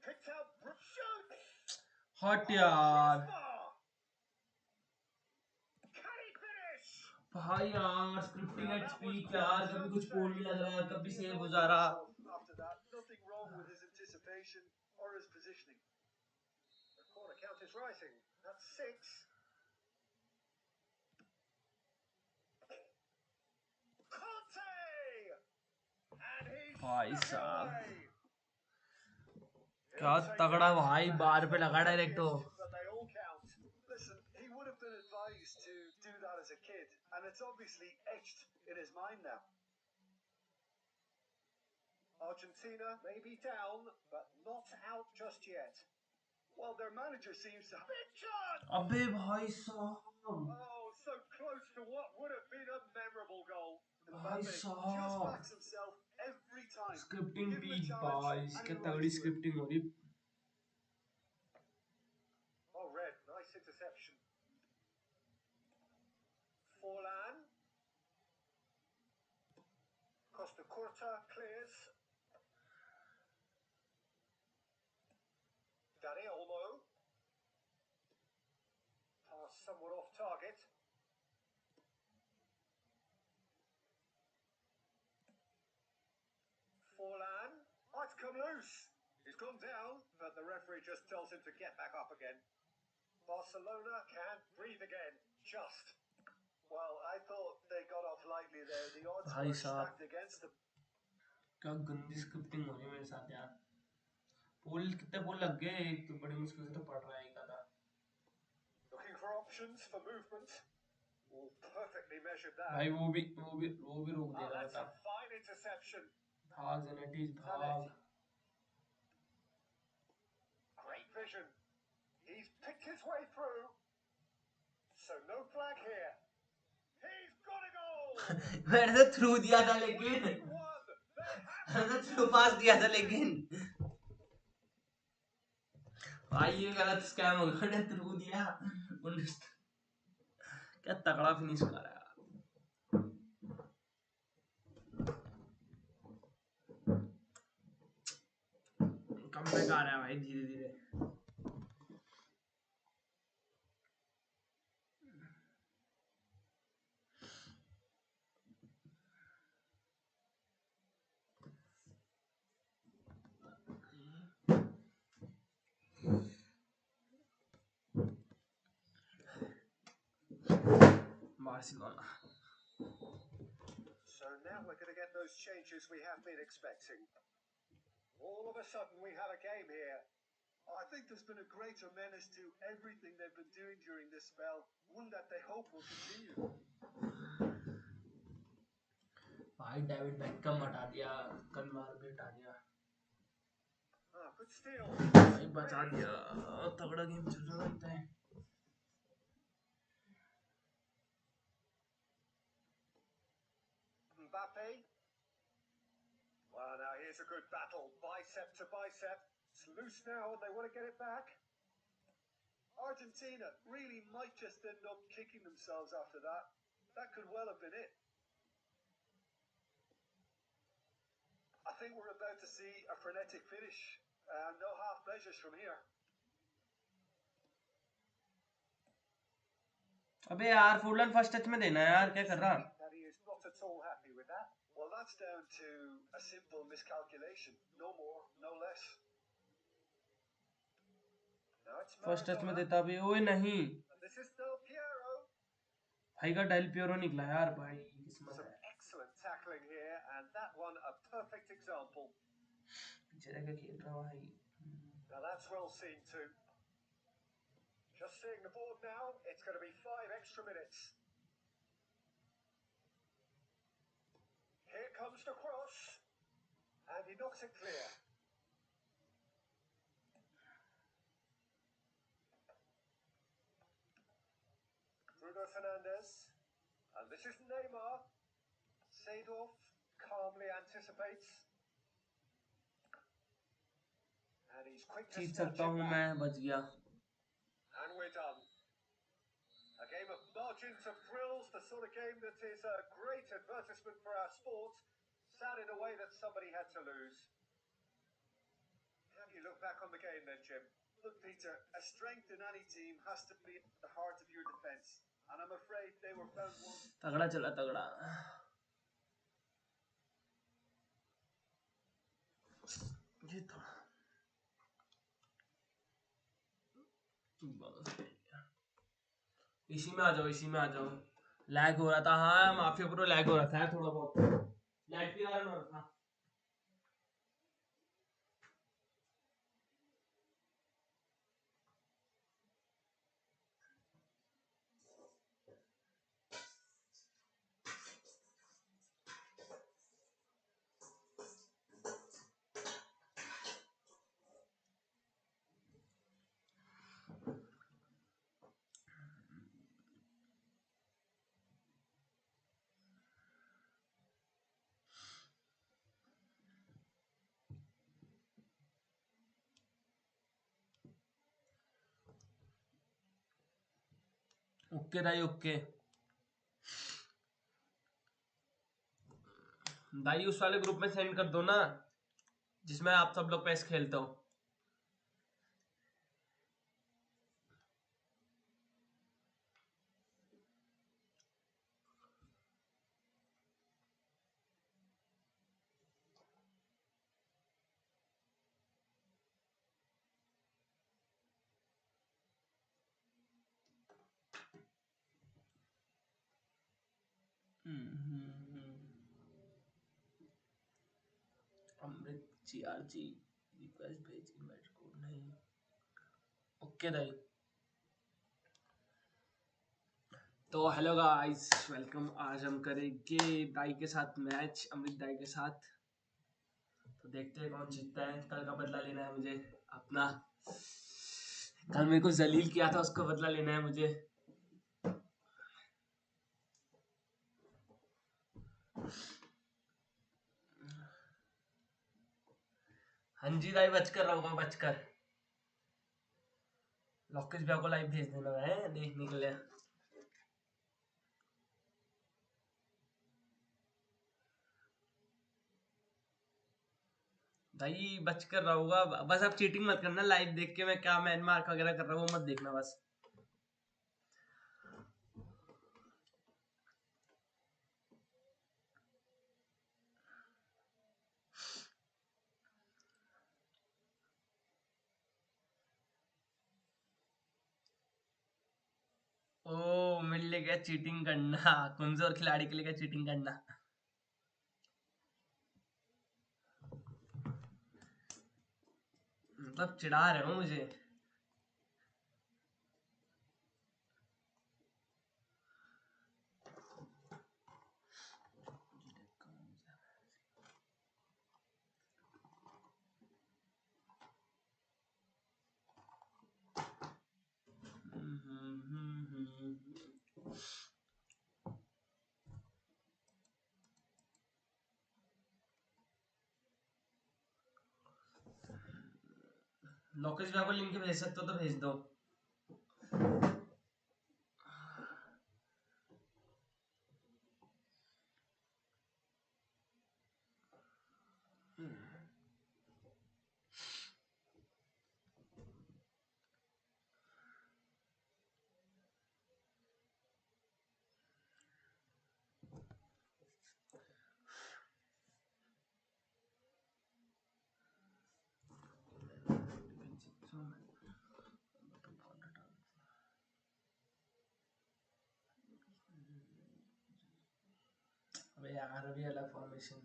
Picked out shoots. हट यार. Can he finish? भाई यार scripting eight speak यार, कभी कुछ बोल भी लग रहा है, कभी सेव हो जा रहा. After that, nothing wrong with his anticipation or his positioning. The corner count is rising. That's 6. Conte! And he's भाई snuck it साहब. away. क्या तगड़ा भाई, बार पे लगा direct. But they all count. Listen, he would have been advised to do that as a kid, and it's obviously etched in his mind now. Argentina may be down, but not out just yet. Well, their manager seems to... Big chance! अबे भाई साहब Oh, so close to what would have been a memorable goal. भाई Mbappe just साहब backs himself every time. Scripting Give him a peak challenge बाइस and he क्या rises तगड़ी to it. Scripting हो रही Oh, Red, nice interception. Forlan. Costa Curta clears. Dani Olmo. Pass somewhat off target. Forlan. Oh, it's come loose. He's gone down, but the referee just tells him to get back up again. Barcelona can't breathe again. Just. Well, I thought they got off lightly there. The odds भाई were साहब stacked against them. क्या गंदी scripting हो रही है मेरे साथ यार पुल कितने पुल लग गए एक तो बड़ी मुश्किल से तो पढ़ रहा है एक आधा Looking for options for movement. Oh, perfectly measured that. भाई वो भी रोक Oh, देगा that's a बता fine interception. भाग जेनेटिस भाग Great vision. He's picked his way through. So no flag here. He's got a goal. मैंने तो थ्रू दिया था लेकिन 1-1. They have मैंने तो थ्रू पास दिया था लेकिन भाई ये गलत स्कैम हो गया मैंने थ्रू दिया क्या तगड़ा फिनिश कर रहा है कम बैक आ रहा है भाई धीरे धीरे Barcelona. So now we're going to get those changes we have been expecting. All of a sudden we have a game here. I think there's been a greater menace to everything they've been doing during this spell, one that they hope will continue. भाई David Beckham हटा दिया कनवार भी हटा दिया Ah, good steal. भाई बचा दिया तगड़ा गेम चल रहा लगता है Mbappe. Well, now here's a good battle. Bicep to bicep. It's loose now and they want to get it back. Argentina really might just end up kicking themselves after that. That could well have been it. I think we're about to see a frenetic finish. No half measures from here. अबे यार Phulan first touch में देना यार क्या कर रहा That he is not at all happy with that. Well, that's down to a simple miscalculation. No more, no less. Now it's first touch में Maradona. देता भी ओए नहीं And this is Del Piero. भाई का डेल पियरो निकला यार भाई किस्मत Some है excellent tackling here, and that one a perfect example. पीछे रह के खेल रहा भाई Now that's well seen too. Just seeing the board now, it's going to be 5 extra minutes. Here comes the cross, and he knocks it clear. Bruno Fernandes, and this is Neymar. Seedorf calmly anticipates. And he's quick to Jeet snatch सकता it हूँ back. मैं बच गया And we're done. A game of margins of thrills, the sort of game that is a great advertisement for our sport. Sad in a way that somebody had to lose. How do you look back on the game then, Jim? Look, Peter, a strength in any team has to be at the heart of your defence. And I'm afraid they were found one. तगड़ा चला तगड़ा ये था इसी में आ जाओ lag हो रहा था हाँ माफिया प्रो लैग हो रहा था थोड़ा बहुत लैग के कारण हो रहा था ओके दाई ओके दाई, उस वाले ग्रुप में सेंड कर दो ना जिसमें आप सब लोग पैस खेलते हो। अमृत GRG रिक्वेस्ट भेज, इनवाइट कोड नहीं। ओके दाई। तो हेलो गाइस, वेलकम। आज हम करेंगे दाई के साथ मैच, अमृत दाई के साथ। तो देखते हैं कौन जीतता है। कल का बदला लेना है मुझे अपना। कल मेरे को जलील किया था, उसका बदला लेना है मुझे। हाँ जी दाई, बचकर रहूंगा, बचकर। लोकेश भैया को लाइव भेज देना है देखने के लिए। भाई बचकर रहूंगा, बस आप चीटिंग मत करना। लाइव देख के मैं क्या मैन मार्क वगैरह कर रहा हूँ वो मत देखना बस। ओ मिलने क्या चीटिंग करना, कमजोर खिलाड़ी के लिए क्या चीटिंग करना। मतलब चिढ़ा रहे हो मुझे। लोकेश भैया को लिंक भेज सकते हो तो भेज दो। अबे यार, अभी अलग फॉर्मेशन।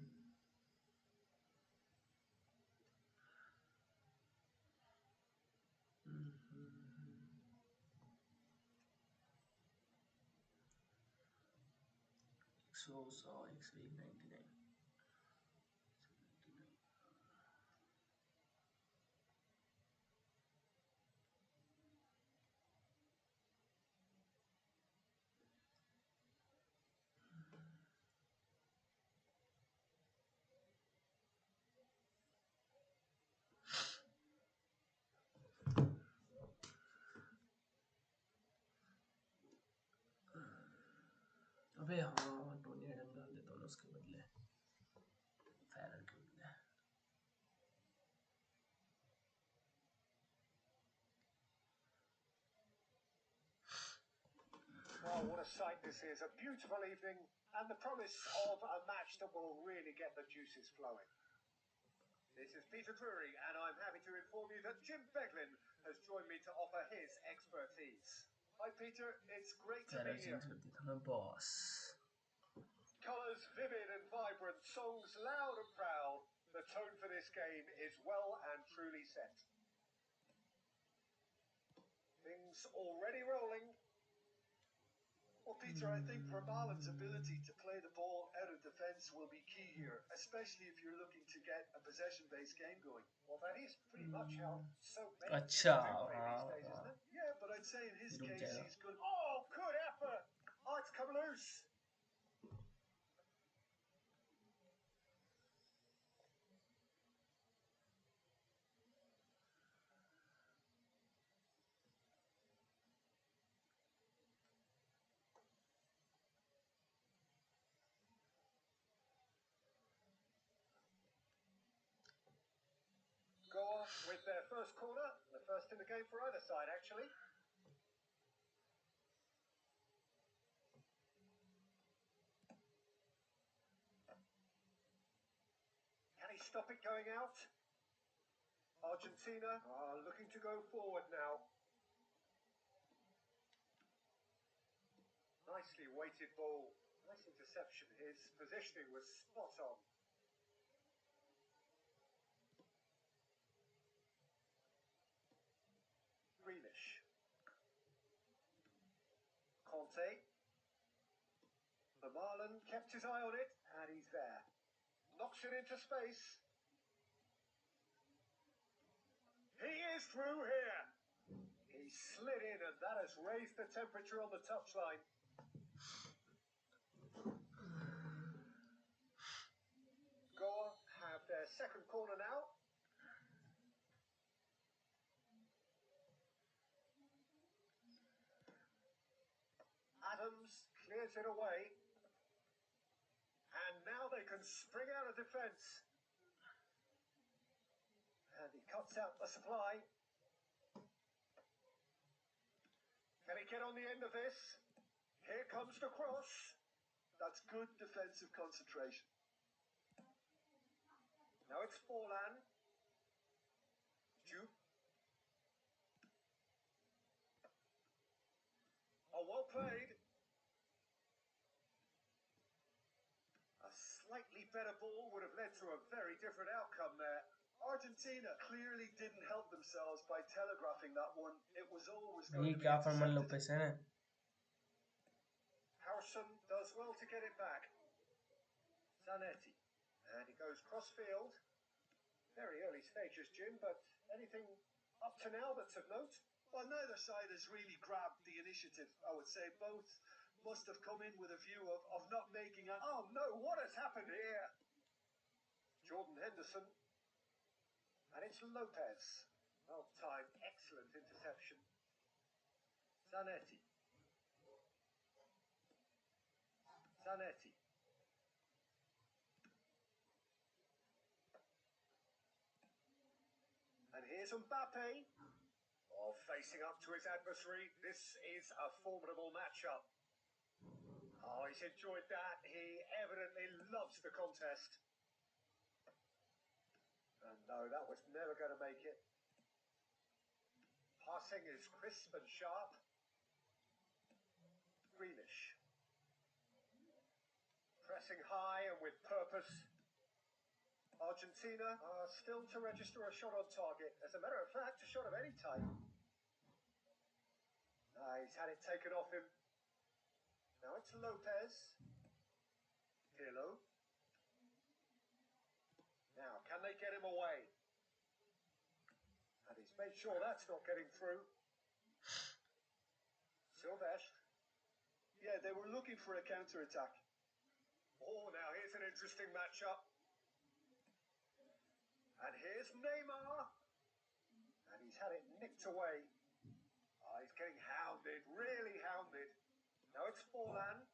सौ 199। अबे हाँ, टोनी एडम डाल देता हूँ उसके बदले, फेरर के बदले। Well, what a sight this is. A beautiful evening and the promise of a match that will really get the juices flowing. This is Peter Drury, and I'm happy to inform you that Jim Beglin has joined me to offer his expertise. Hi, Peter. It's great to be here. Boss Colours vivid and vibrant, songs loud and proud. The tone for this game is well and truly set. Things already rolling. Well, Peter, I think Vermaelen's ability to play the ball out of defence will be key here, especially if you're looking to get a possession-based game going. Well, that is pretty much how so many अच्छा do play हाँ these days, isn't it? Yeah, but I'd say in his रुक case जाएगा। he's good. Oh, good effort! Oh, it's come loose. off with their first corner, the first in the game for either side, actually. Can he stop it going out? Argentina are looking to go forward now. Nicely weighted ball. Nice interception. His positioning was spot on. Grealish. Conte. Vermaelen kept his eye on it, and he's there. Knocks it into space. He is through here. He slid in, and that has raised the temperature on the touchline. Goa have their second corner now. Adams clears it away. And now they can spring out of defence. And he cuts out the supply. Can he get on the end of this? Here comes the cross. That's good defensive concentration. Now it's Forlan. Jupe. Oh, well played. A slightly better ball would have led to a very different outcome there. Argentina clearly didn't help themselves by telegraphing that one. It was always going ये to be क्या फरमान intercepted. Lopez है? Harrison does well to get it back. Zanetti. And he goes cross-field. Very early stages, Jim, but anything up to now that's of note? Well, neither side has really grabbed the initiative, I would say. Both must have come in with a view of not making an... Oh no, what has happened here? Jordan Henderson. And it's Lopez. Well timed, excellent interception. Zanetti. Zanetti. And here's Mbappe. Oh, facing up to his adversary. This is a formidable matchup. Oh, he's enjoyed that. He evidently loves the contest. And no, that was never going to make it. Passing is crisp and sharp. Grealish. Pressing high and with purpose. Argentina are still to register a shot on target. As a matter of fact, a shot of any type. He's had it taken off him. Now it's Lopez. Pirlo. Now, can they get him away? And he's made sure that's not getting through. Silvestre. Yeah, they were looking for a counter-attack. Oh, now here's an interesting matchup. And here's Neymar. And he's had it nicked away. Oh, he's getting hounded, really hounded. Now it's Forlan.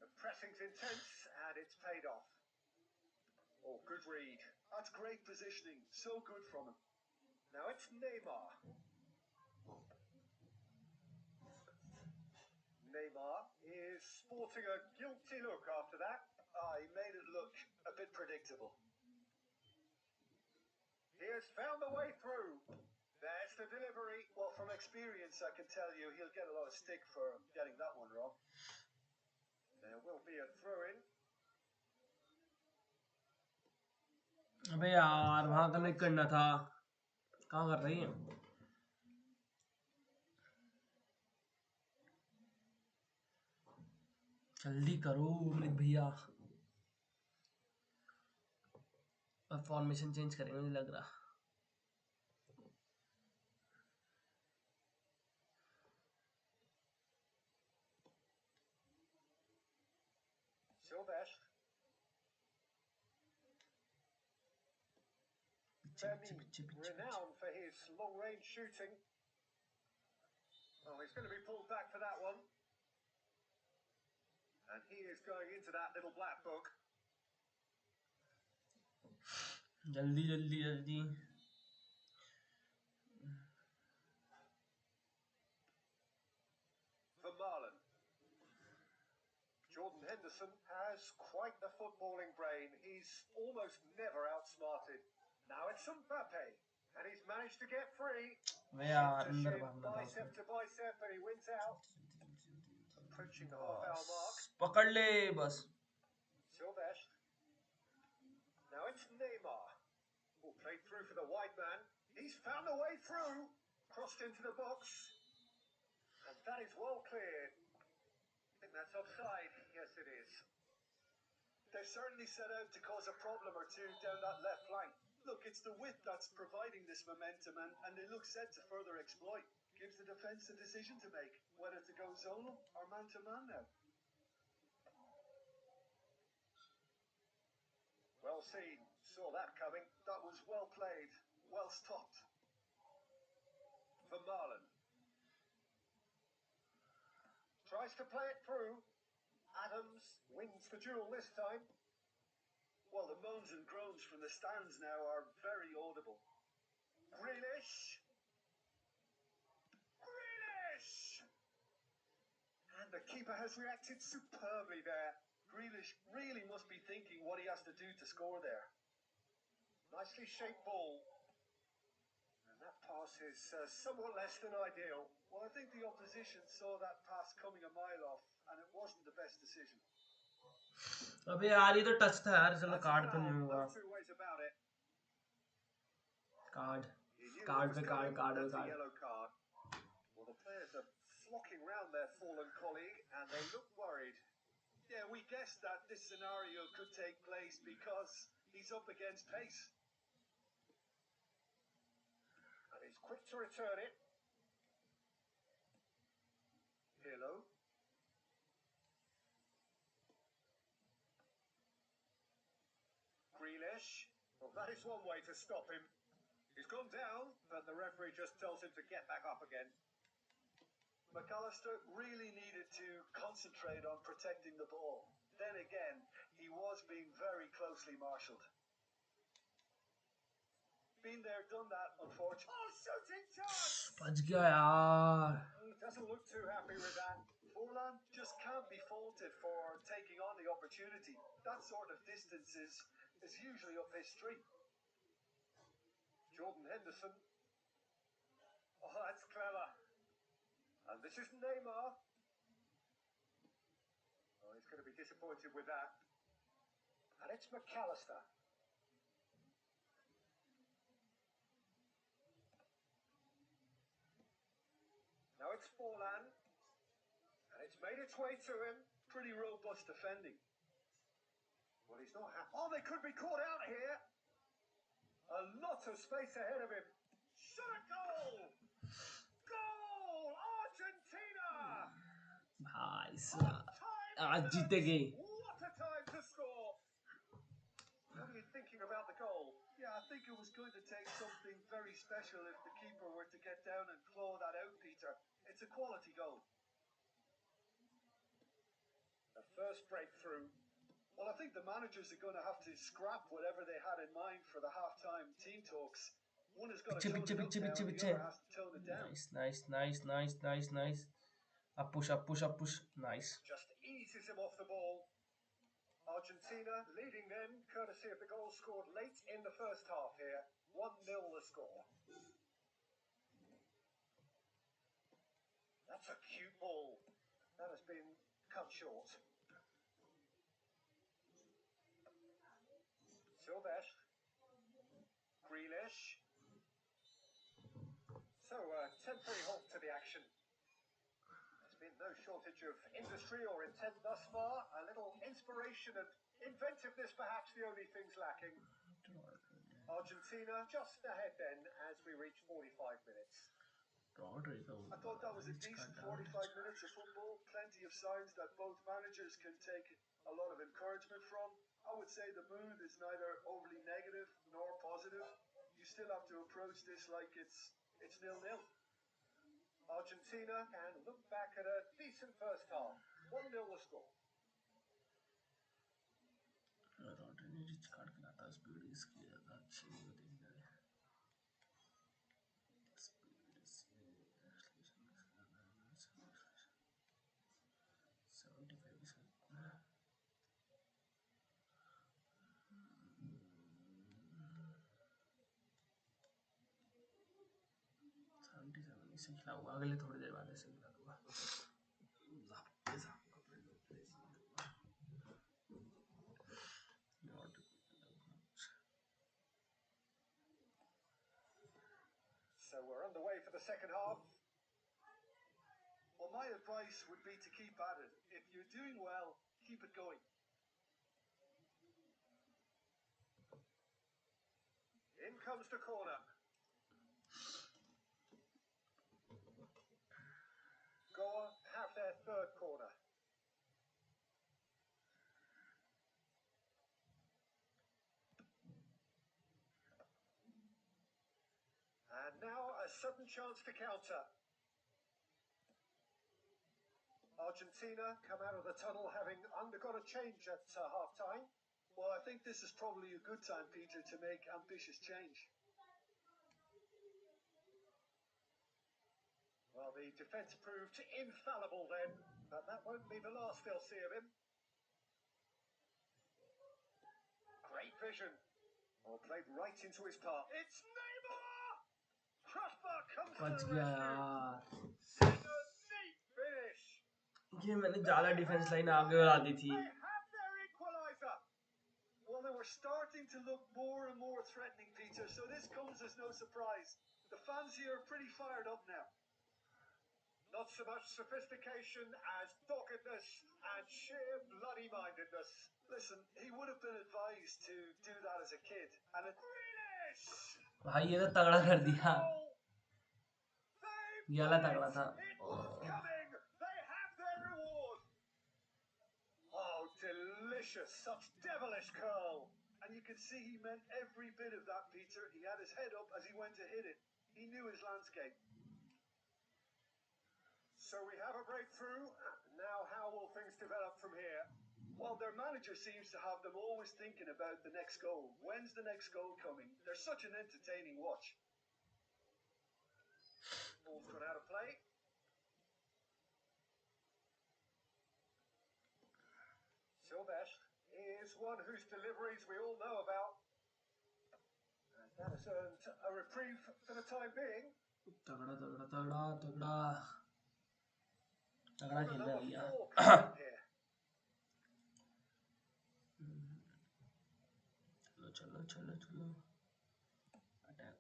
The pressing's intense, and it's paid off. Oh, good read. That's great positioning. So good from him. Now it's Neymar. Neymar is sporting a guilty look after that. He made it look a bit predictable. He has found the way through. There's the delivery. Well, from experience, I can tell you he'll get a lot of stick for getting that one wrong. There will be a throw-in. अबे यार वहाँ तो नहीं करना था. कहाँ कर रही है? जल्दी करो मेरे भैया. अब फॉर्मेशन चेंज करेंगे मुझे लग रहा. Silvestre. Renowned for his long-range shooting. Oh, he's going to be pulled back for that one. And he is going into that little black book. जल्दी जल्दी जल्दी. For Marlon. Jordan Henderson has quite the footballing brain. He's almost never outsmarted. Now it's Mbappe, and he's managed to get free. मैं यार Shin to अंदर shin, भागना था bicep उसमें. to bicep, and he wins out. Approaching the half-hour mark. पकड़ ले बस. Silvestre. Now it's Neymar. Who played through for the wide man. He's found a way through. Crossed into the box. And that is well cleared. I think that's offside. Yes, it is. They've certainly set out to cause a problem or two down that left flank. Look, it's the width that's providing this momentum, and they look set to further exploit. Gives the defence a decision to make, whether to go zonal or man-to-man now. Well seen. Saw that coming. That was well played, well stopped. For Marlon. Tries to play it through. Adams wins the duel this time. Well, the moans and groans from the stands now are very audible. Grealish. Grealish! And the keeper has reacted superbly there. Grealish really must be thinking what he has to do to score there. Nicely shaped ball. And that pass is somewhat less than ideal. Well, I think the opposition saw that pass coming a mile off, and it wasn't the best decision. अबे यार ये तो touch था यार. चलो That's a card तो foul, नहीं no होगा. two ways about it. Card He knew card what was पे कार्ड coming. कार्ड पे That's a card. yellow card. Well, the players are flocking round their fallen colleague, and they look worried. Yeah, we guessed that this scenario could take place because he's up against pace. And he's quick to return it. Pirlo. Grealish. Well, that is one way to stop him. He's gone down, but the referee just tells him to get back up again. McAllister really needed to concentrate on protecting the ball. Then again, he was being very closely marshalled. Been there, done that, unfortunately. Oh, shooting chance! बच गया यार. He doesn't look too happy with that. Forlan just can't be faulted for taking on the opportunity. That sort of distance is usually up his street. Jordan Henderson. Oh, that's clever. And this is Neymar. Oh, he's going to be disappointed with that. And it's McAllister. Now it's Forlan. And it's made its way to him. Pretty robust defending. Well, he's not happy. Oh, they could be caught out here. A lot of space ahead of him. Shot a goal! Goal! Argentina! भाई What साहब time आज is जीतेगी. it? What a time to score! What are you thinking about the goal? Yeah, I think it was going to take something very special if the keeper were to get down and claw that out, Peter. It's a quality goal. The first breakthrough. Well, I think the managers are going to have to scrap whatever they had in mind for the half-time team talks. One has got to tone it up now, and the other has to tone it down. Nice. Up push. Nice. Just eases him off the ball. Argentina leading them, courtesy of the goal scored late in the first half here. 1-0 the score. That's a cute ball. That has been cut short. Silvestre. Grealish. So, temporary halt to the action. There's been no shortage of industry or intent thus far. A little inspiration and inventiveness, perhaps the only things lacking. Argentina just ahead then as we reach 45 minutes. I thought that was a decent 45 minutes of football. Plenty of signs that both managers can take a lot of encouragement from. I would say the mood is neither overly negative nor positive. You still have to approach this like it's 0-0. Argentina can look back at a decent first half. 1-0 the score. Rich काट के लाता speed इसकी ज़्यादा अच्छी नहीं होती speed इसकी 75 इसे खिलाऊंगा अगले थोड़ी देर बाद इसे खिला दूंगा So we're underway for the second half. Well, my advice would be to keep at it. If you're doing well, keep it going. In comes the corner. Goa have their third corner. And now a sudden chance to counter. Argentina come out of the tunnel having undergone a change at half-time. Well, I think this is probably a good time, Peter, to make ambitious change. Well, the defence proved infallible then, but that won't be the last they'll see of him. Great vision. Oh, played right into his path. It's Neymar! Crossbar comes to बच the गया rescue. यार And a neat finish. ये मैंने ज़्यादा defence line आगे बढ़ा दी थी They have their equaliser. Well, they were starting to look more and more threatening, Peter, so this comes as no surprise. The fans here are pretty fired up now. Not so much sophistication as doggedness and sheer bloody-mindedness. Listen, he would have been advised to do that as a kid. And it... Grealish! भाई ये तो तगड़ा कर दिया They've ये वाला done तगड़ा it. था It was coming. They have their reward. Oh, delicious. Such devilish curl. And you can see he meant every bit of that, Peter. He had his head up as he went to hit it. He knew his landscape. So we have a breakthrough. Now how will things develop from here? Well, their manager seems to have them always thinking about the next goal. When's the next goal coming? They're such an entertaining watch. Ball's gone out of play. Silvestre is one whose deliveries we all know about. And that has earned a reprieve for the time being. तगड़ा तगड़ा तगड़ा तगड़ा तगड़ा खेल रहा है भैया चलो चलो चलो चलो attack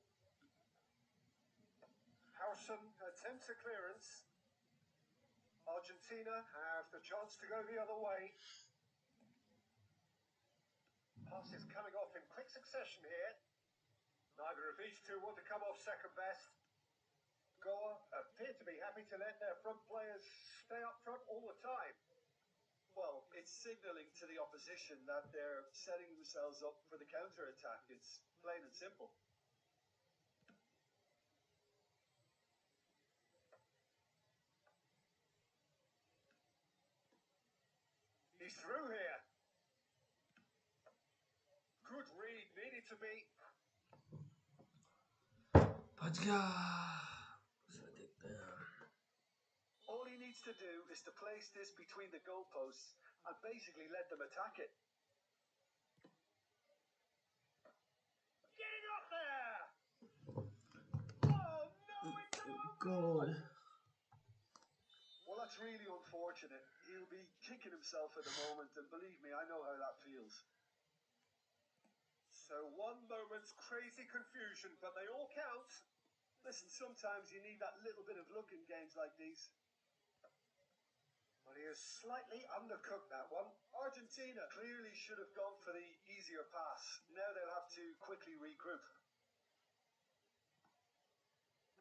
Harrison attempts a clearance. Argentina have the chance to go the other way. Passes coming off in quick succession here. Neither of these two want to come off second best. Goa appear to be happy to let their front players stay up front all the time. Well, it's signalling to the opposition that they're setting themselves up for the counter-attack. It's plain and simple. He's through here. Good read, needed to be. बच गया देखते हैं All he needs to do is to place this between the goalposts and basically let them attack it. Getting up there! Oh no, it's an goal Well, that's really unfortunate. He'll be kicking himself at the moment, and believe me, I know how that feels. So one moment's crazy confusion, but they all count. Listen, sometimes you need that little bit of luck in games like these. Well, he has slightly undercooked that one. Argentina clearly should have gone for the easier pass. Now they'll have to quickly regroup.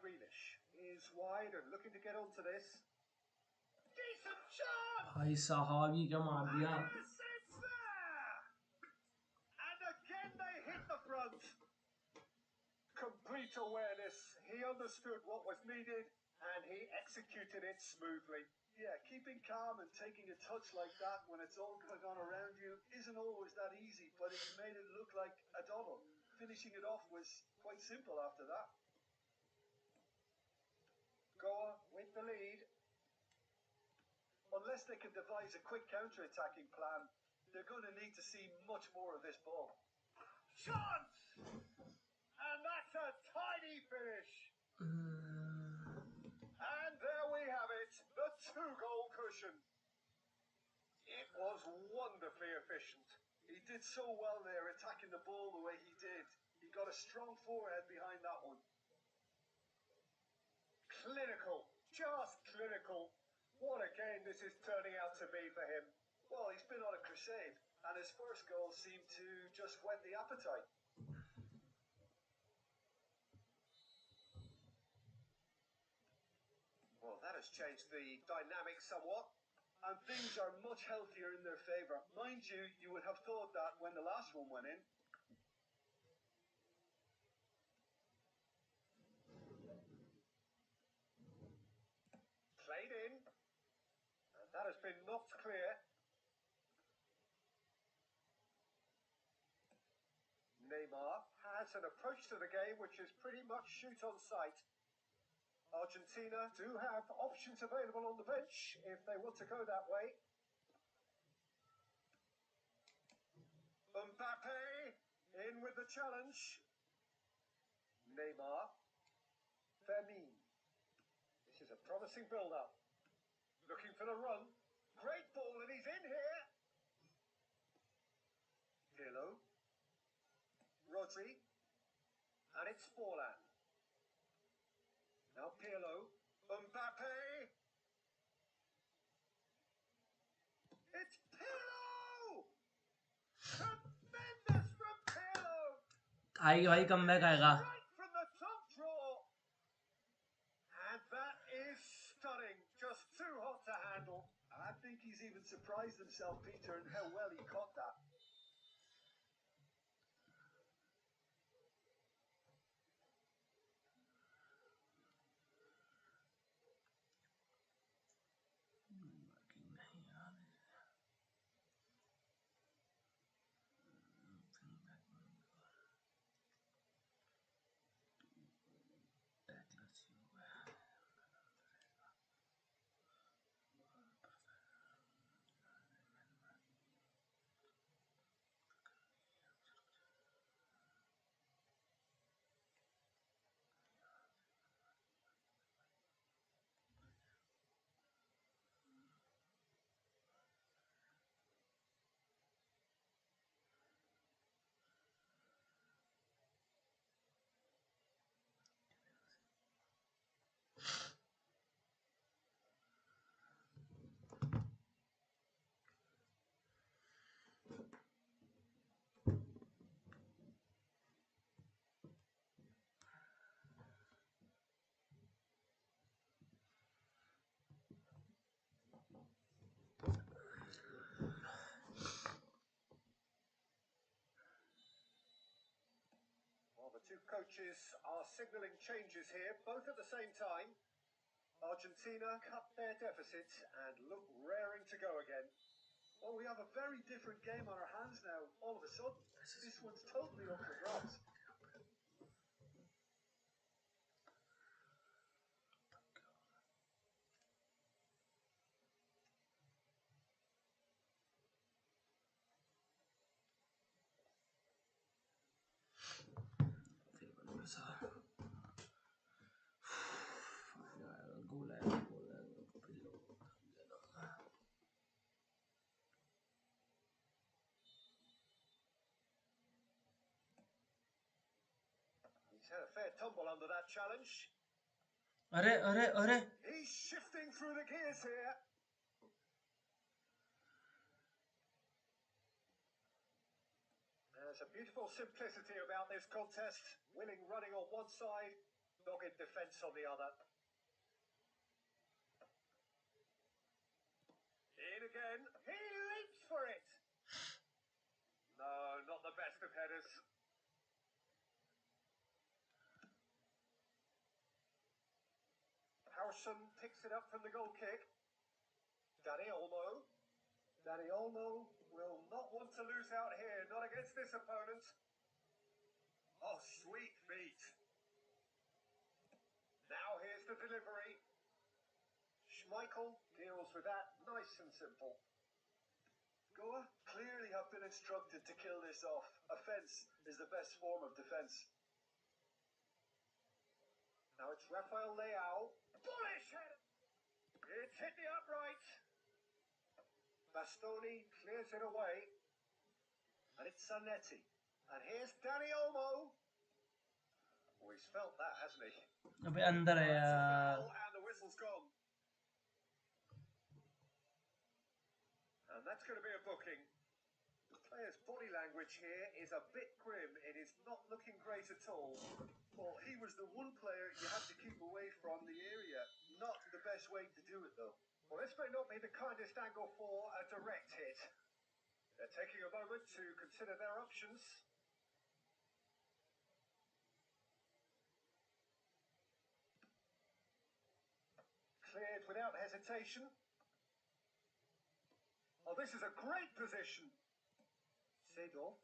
Grealish is wide and looking to get onto this. Decent chance! भाई साहब ये क्या मार दिया Yes, it's there! And again they hit the front. Complete awareness. He understood what was needed and he executed it smoothly. Yeah, keeping calm and taking a touch like that when it's all going on around you isn't always that easy, but he made it look like a doddle. Finishing it off was quite simple after that. Goa with the lead. Unless they can devise a quick counter-attacking plan, they're going to need to see much more of this ball. Chance! And that's a tidy finish. And there we have it, the 2-goal cushion. It was wonderfully efficient. He did so well there, attacking the ball the way he did. He got a strong forehead behind that one. Clinical, just clinical. What a game this is turning out to be for him. Well, he's been on a crusade, and his first goal seemed to just whet the appetite. Well, that has changed the dynamic somewhat. And things are much healthier in their favour. Mind you, you would have thought that when the last one went in. Played in. And that has been knocked clear. Neymar has an approach to the game which is pretty much shoot on sight. Argentina do have options available on the bench if they want to go that way. Mbappe in with the challenge. Neymar. Fermin. This is a promising build-up. Looking for the run. Great ball and he's in here. Pirlo. Rodri. And it's Forlan. Now Pirlo. Mbappe. It's Pirlo! Tremendous from Pirlo! भाई comeback आएगा. Right from the top draw. And that is stunning. Just too hot to handle. I think he's even surprised himself, Peter, in how well he caught that. Two coaches are signalling changes here, both at the same time. Argentina cut their deficit and look raring to go again. Well, we have a very different game on our hands now, all of a sudden. This one's totally up for grabs. He's had a fair tumble under that challenge. अरे He's shifting through the gears here. There's a beautiful simplicity about this contest. Willing running on one side, dogged defence on the other. In again. He leaps for it. No, not the best of headers. How Howson picks it up from the goal kick. Danny Olmo. Danny Olmo will not want to lose out here, not against this opponent. Oh, sweet feet. Now here's the delivery. Schmeichel deals with that nice and simple. Goa clearly have been instructed to kill this off. Offence is the best form of defence. Now it's Rafael Leao. Bullish header. It's hit the upright. Bastoni clears it away. And it's Zanetti. And here's Danny Olmo. Oh, he's felt that, hasn't he? अबे अंदर है यार. And the whistle's gone. And that's going to be a booking. The player's body language here is a bit grim. It is not looking great at all. Well, he was the one player you had to keep away from the area. Not the best way to do it, though. Well, this may not be the kindest angle for a direct hit. They're taking a moment to consider their options. Cleared without hesitation. Oh, this is a great position. Seedorf.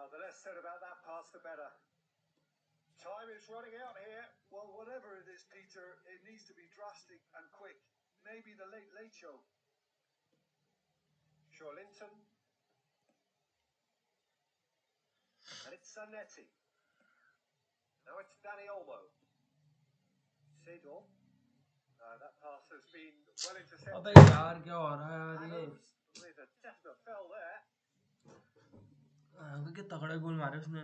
The less said about that pass, the better. Time is running out here. Well, whatever it is, Peter, it needs to be drastic and quick. Maybe the late show. Linton. And it's Zanetti. Now it's Danny Olmo. Seedorf. That pass has been well intercepted. अबे यार क्या हो रहा है यार ये? With a definite fell there. कि तगड़े गोल मारे उसने.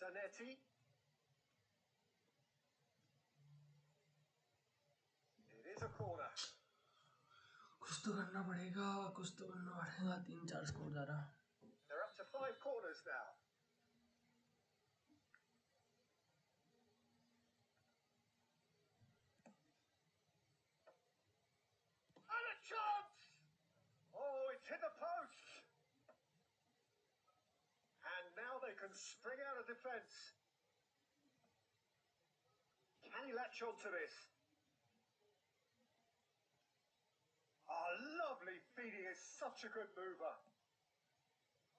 Zanetti. It is a corner. कुछ तो करना पड़ेगा, कुछ तो करना पड़ेगा. 3-4 स्कोर जा रहा. They're up to 5 corners now. And a chance! Oh, it's hit the post. And now they can spring out of defence. Can he latch on to this? Oh, lovely feeding is such a good mover.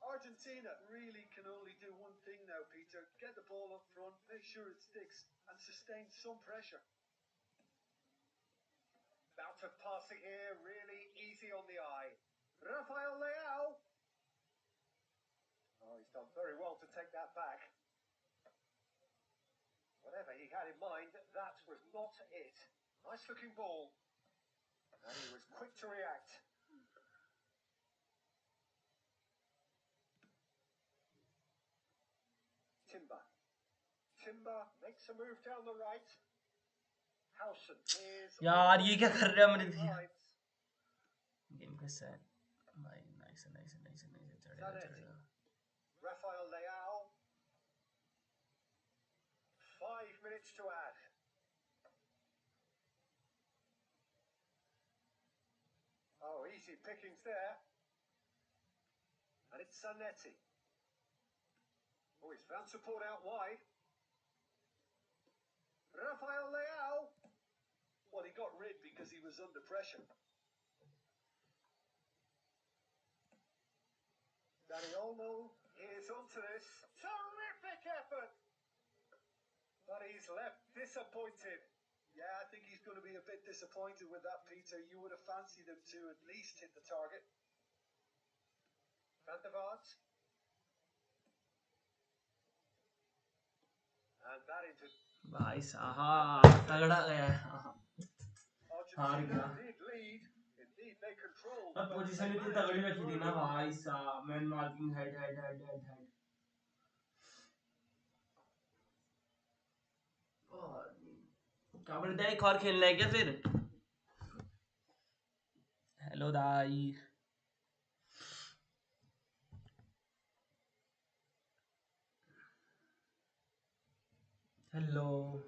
Argentina really can only do one thing now, Peter. Get the ball up front, make sure it sticks, and sustain some pressure. Bout of passing here, really easy on the eye. Rafael Leao. Oh, he's done very well to take that back. Whatever he had in mind, that was not it. Nice looking ball. And he was quick to react. Timber makes a move down the right. Howson is... यार ये क्या कर रहा है मेरे दिया? Game कैसा है? भाई नाइस चढ़ेगा. Rafael Leao. 5 minutes to add. Oh, easy pickings there. And it's Zanetti. Oh, he's found support out wide. Rafael Leao. Well, he got rid because he was under pressure. Danny Olmo is onto this. Terrific effort. But he's left disappointed. Yeah, I think he's going to be a bit disappointed with that, Peter. You would have fancied him to at least hit the target. Van der Vaart. And that into... भाई साहब तगड़ा गया है. हार गया. Did lead. Indeed, they controlled. अब position इतनी तगड़ी रखी थी ना भाई साहब. Man marking head. क्या बोलते हैं? एक और खेलना है क्या फिर? हेलो दाई. Hello.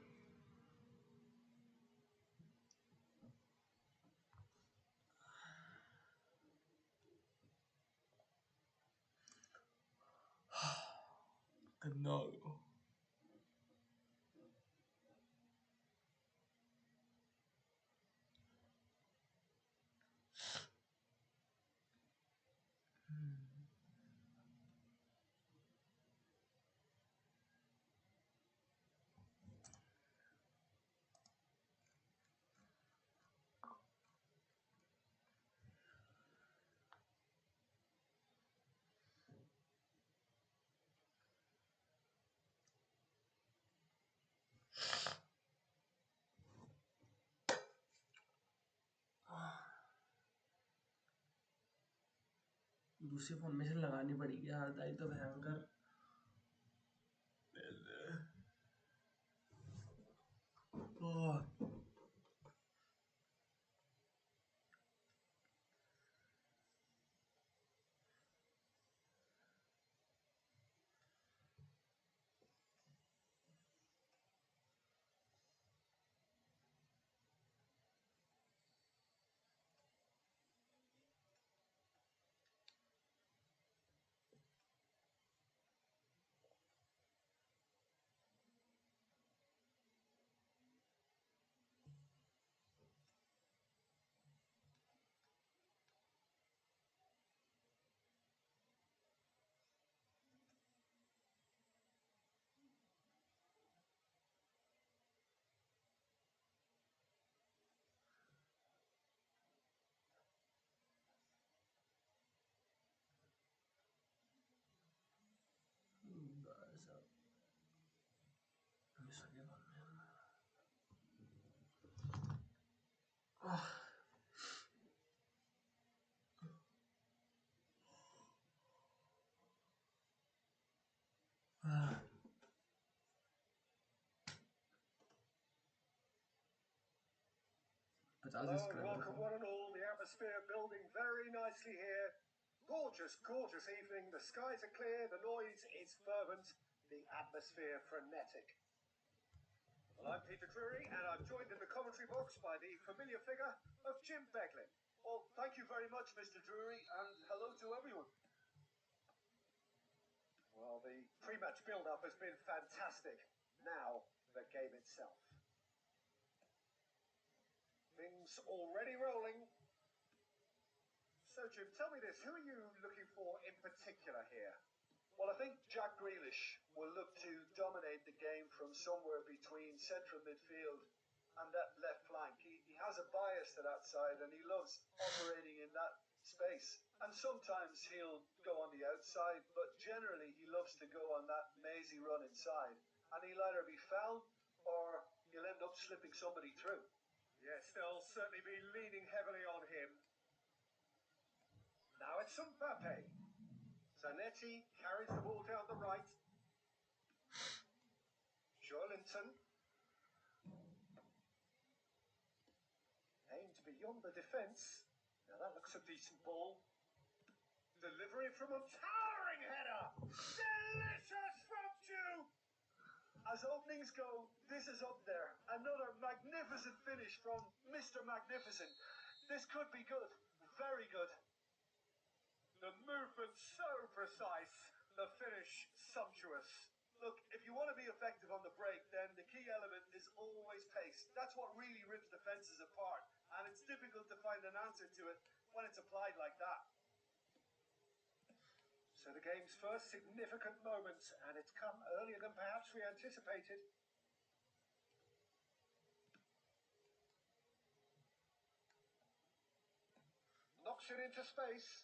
No. दूसरे फोन में से लगानी पड़ेगी यार, दाई तो भयंकर। Hello and welcome one and all. The atmosphere building very nicely here. Gorgeous, gorgeous evening. The skies are clear, the noise is fervent, the atmosphere frenetic. Well, I'm Peter Drury and I'm joined in the commentary box by the familiar figure of Jim Beglin. Well, thank you very much, Mr. Drury, and hello to everyone. Well, the pre-match build-up has been fantastic. Now, the game itself. Things already rolling. So, Jim, tell me this. Who are you looking for in particular here? Well, I think Jack Grealish will look to dominate the game from somewhere between central midfield and that left flank. He has a bias to that side and he loves operating in that space. And sometimes he'll go on the outside, but generally he loves to go on that mazy run inside. And he'll either be fouled or he'll end up slipping somebody through. Yes, they'll certainly be leaning heavily on him. Now it's Mbappe. Zanetti carries the ball down the right. Joelinton aimed beyond the defence. Now that looks a decent ball. Delivery from a towering header. Delicious from two. As openings go, this is up there. Another magnificent finish from Mr. Magnificent. This could be good. Very good. The movement so precise. The finish sumptuous. Look, if you want to be effective on the break, then the key element is always pace. That's what really rips defenses apart. And it's difficult to find an answer to it when it's applied like that. So the game's first significant moment, and it's come earlier than perhaps we anticipated. Knocks it into space.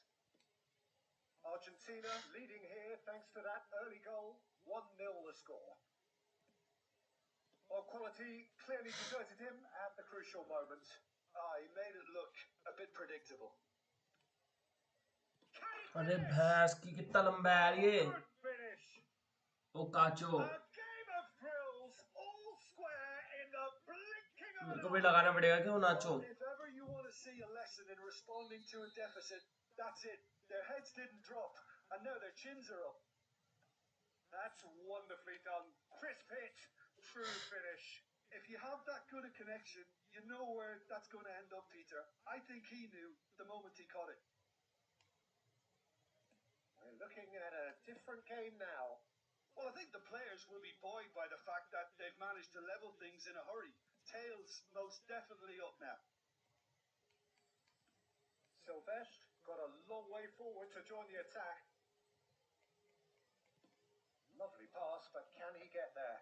Argentina leading here thanks to that early goal. 1-0 the score. Well, quality clearly deserted him at the crucial moment. He made it look a bit predictable. अरे भैंस की कितना लंबा है यार ये। ओ काचो, मेरे को भी लगाना पड़ेगा क्यों नाचो। If ever you want to see a lesson in responding to a deficit, that's it. Their heads didn't drop, and now their chins are up. That's wonderfully done. Crisp hit. true finish. If you have that good a connection, you know where that's going to end up, Peter. I think he knew the moment he caught it. We're looking at a different game now. Well, I think the players will be buoyed by the fact that they've managed to level things in a hurry. Tails most definitely up now. Sylvestre got a long way forward to join the attack. Lovely pass, but can he get there?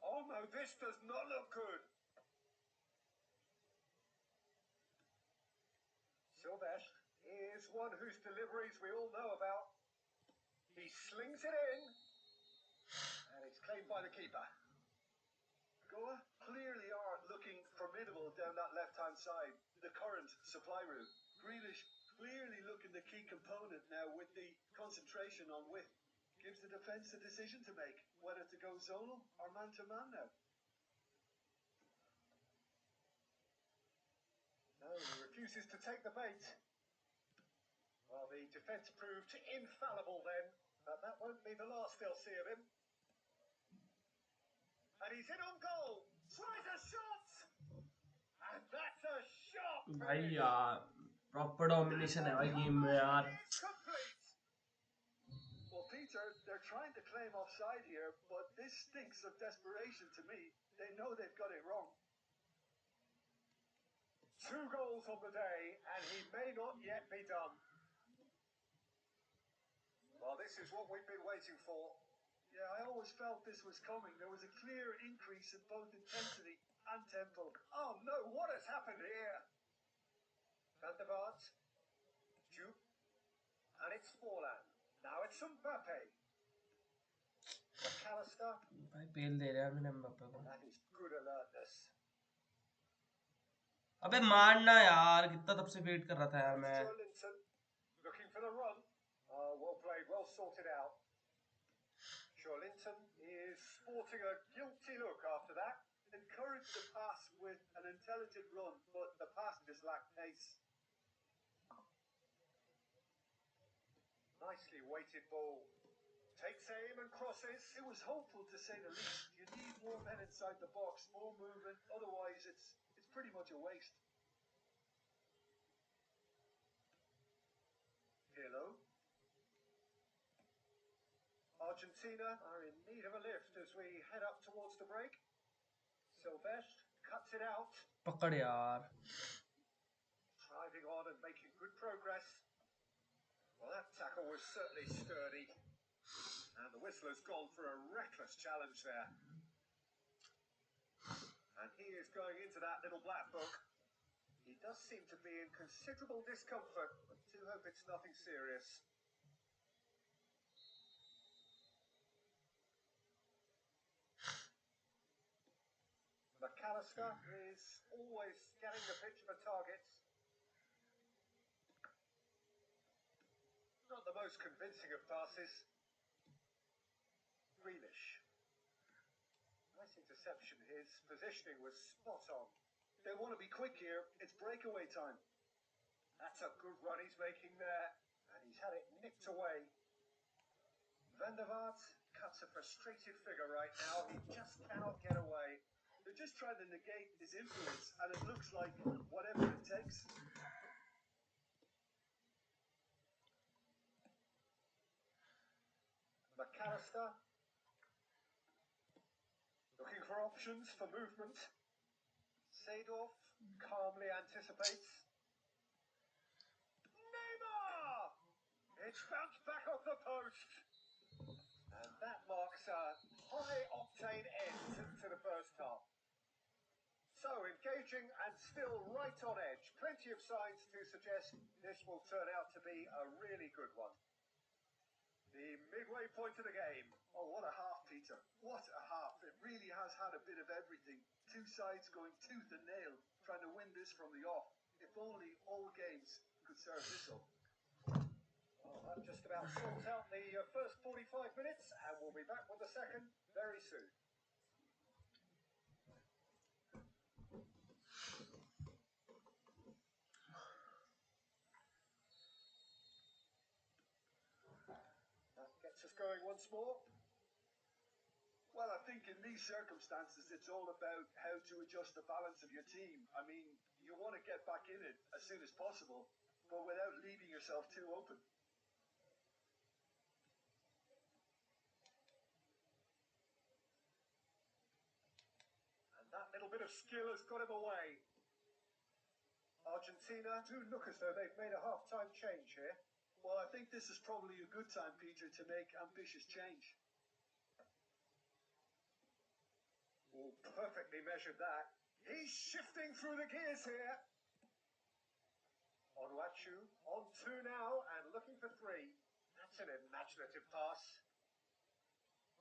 Oh no, this does not look good. Sylvestre is one whose deliveries we all know about. He slings it in, and it's claimed by the keeper. Goa clearly are looking formidable down that left-hand side, the current supply route. Grealish clearly looking the key component now with the concentration on width. Gives the defence a decision to make, whether to go zonal or man-to-man now. No, he refuses to take the bait. Well, the defence proved infallible then, but that won't be the last they'll see of him. And he's in on goal. Tries a shot. And that's a shot. भाई यार proper domination है भाई game में यार. It's complete. Well, Peter, they're trying to claim offside here, but this stinks of desperation to me. They know they've got it wrong. 2 goals on the day, and he may not yet be done. Well, this is what we've been waiting for. Yeah, I always felt this was coming. There was a clear increase in both intensity and tempo. Oh no, what has happened here? Van der Vaart, Jupe, and it's Forlan. Now it's Mbappe. McAllister. भाई पेल दे रहा है मैंने Mbappe को. That is good alertness. अबे मारना यार, कितना तब से वेट कर रहा था यार मैं. Linton looking for the run. Well played, well sorted out. Linton is sporting a guilty look after that. Encouraged the pass with an intelligent run, but the pass just lacked pace. Nicely weighted ball. Takes aim and crosses. It was hopeful to say the least. You need more men inside the box, more movement. Otherwise, it's pretty much a waste. Pirlo. Argentina are in need of a lift as we head up towards the break. Sylvestre cuts it out. पकड़ यार. Driving on and making good progress. Well, that tackle was certainly sturdy. And the whistler's gone for a reckless challenge there. And he is going into that little black book. He does seem to be in considerable discomfort, but do hope it's nothing serious. McAllister is always scanning the pitch for targets. Not the most convincing of passes. Grealish. Nice interception. His positioning was spot on. They want to be quick here. It's breakaway time. That's a good run he's making there. And he's had it nicked away. Van der Vaart cuts a frustrated figure right now. He just cannot get away. They're just trying to negate his influence, and it looks like whatever it takes. McAllister looking for options for movement. Seedorf calmly anticipates. Neymar! It's bounced back off the post. And that marks a high-octane end to the first half. So engaging and still right on edge. Plenty of signs to suggest this will turn out to be a really good one. The midway point of the game. Oh, what a half, Peter. What a half. It really has had a bit of everything. Two sides going tooth and nail, trying to win this from the off. If only all games could serve this up. Well, that just about sorts out the first 45 minutes, and we'll be back with the second very soon. once more. Well, I think in these circumstances, it's all about how to adjust the balance of your team. I mean, you want to get back in it as soon as possible, but without leaving yourself too open. And that little bit of skill has got him away. Argentina do look as though they've made a half-time change here. Well, I think this is probably a good time, Peter, to make ambitious change. Oh, perfectly measured that. He's shifting through the gears here. Onuachu on 2 now and looking for 3. That's an imaginative pass.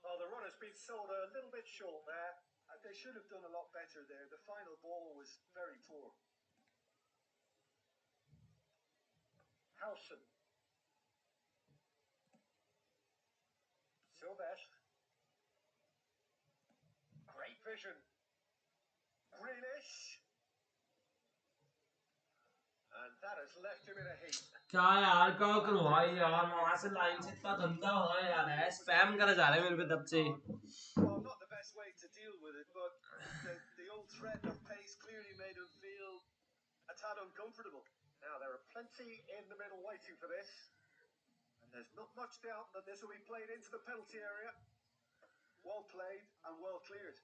Well, the run has been sold a little bit short there. They should have done a lot better there. The final ball was very poor. Howson. Sylvestre. Great vision. Grealish. And that has left him in a heap. क्या यार क्या करूँ भाई यार वहाँ से line से इतना गंदा हो रहा है यार स्पैम करा जा रहा है मेरे पे तब से Well, not the best way to deal with it, but the old threat of pace clearly made him feel a tad uncomfortable. Now, there are plenty in the middle waiting for this. And there's not much doubt that this will be played into the penalty area. Well played and well cleared.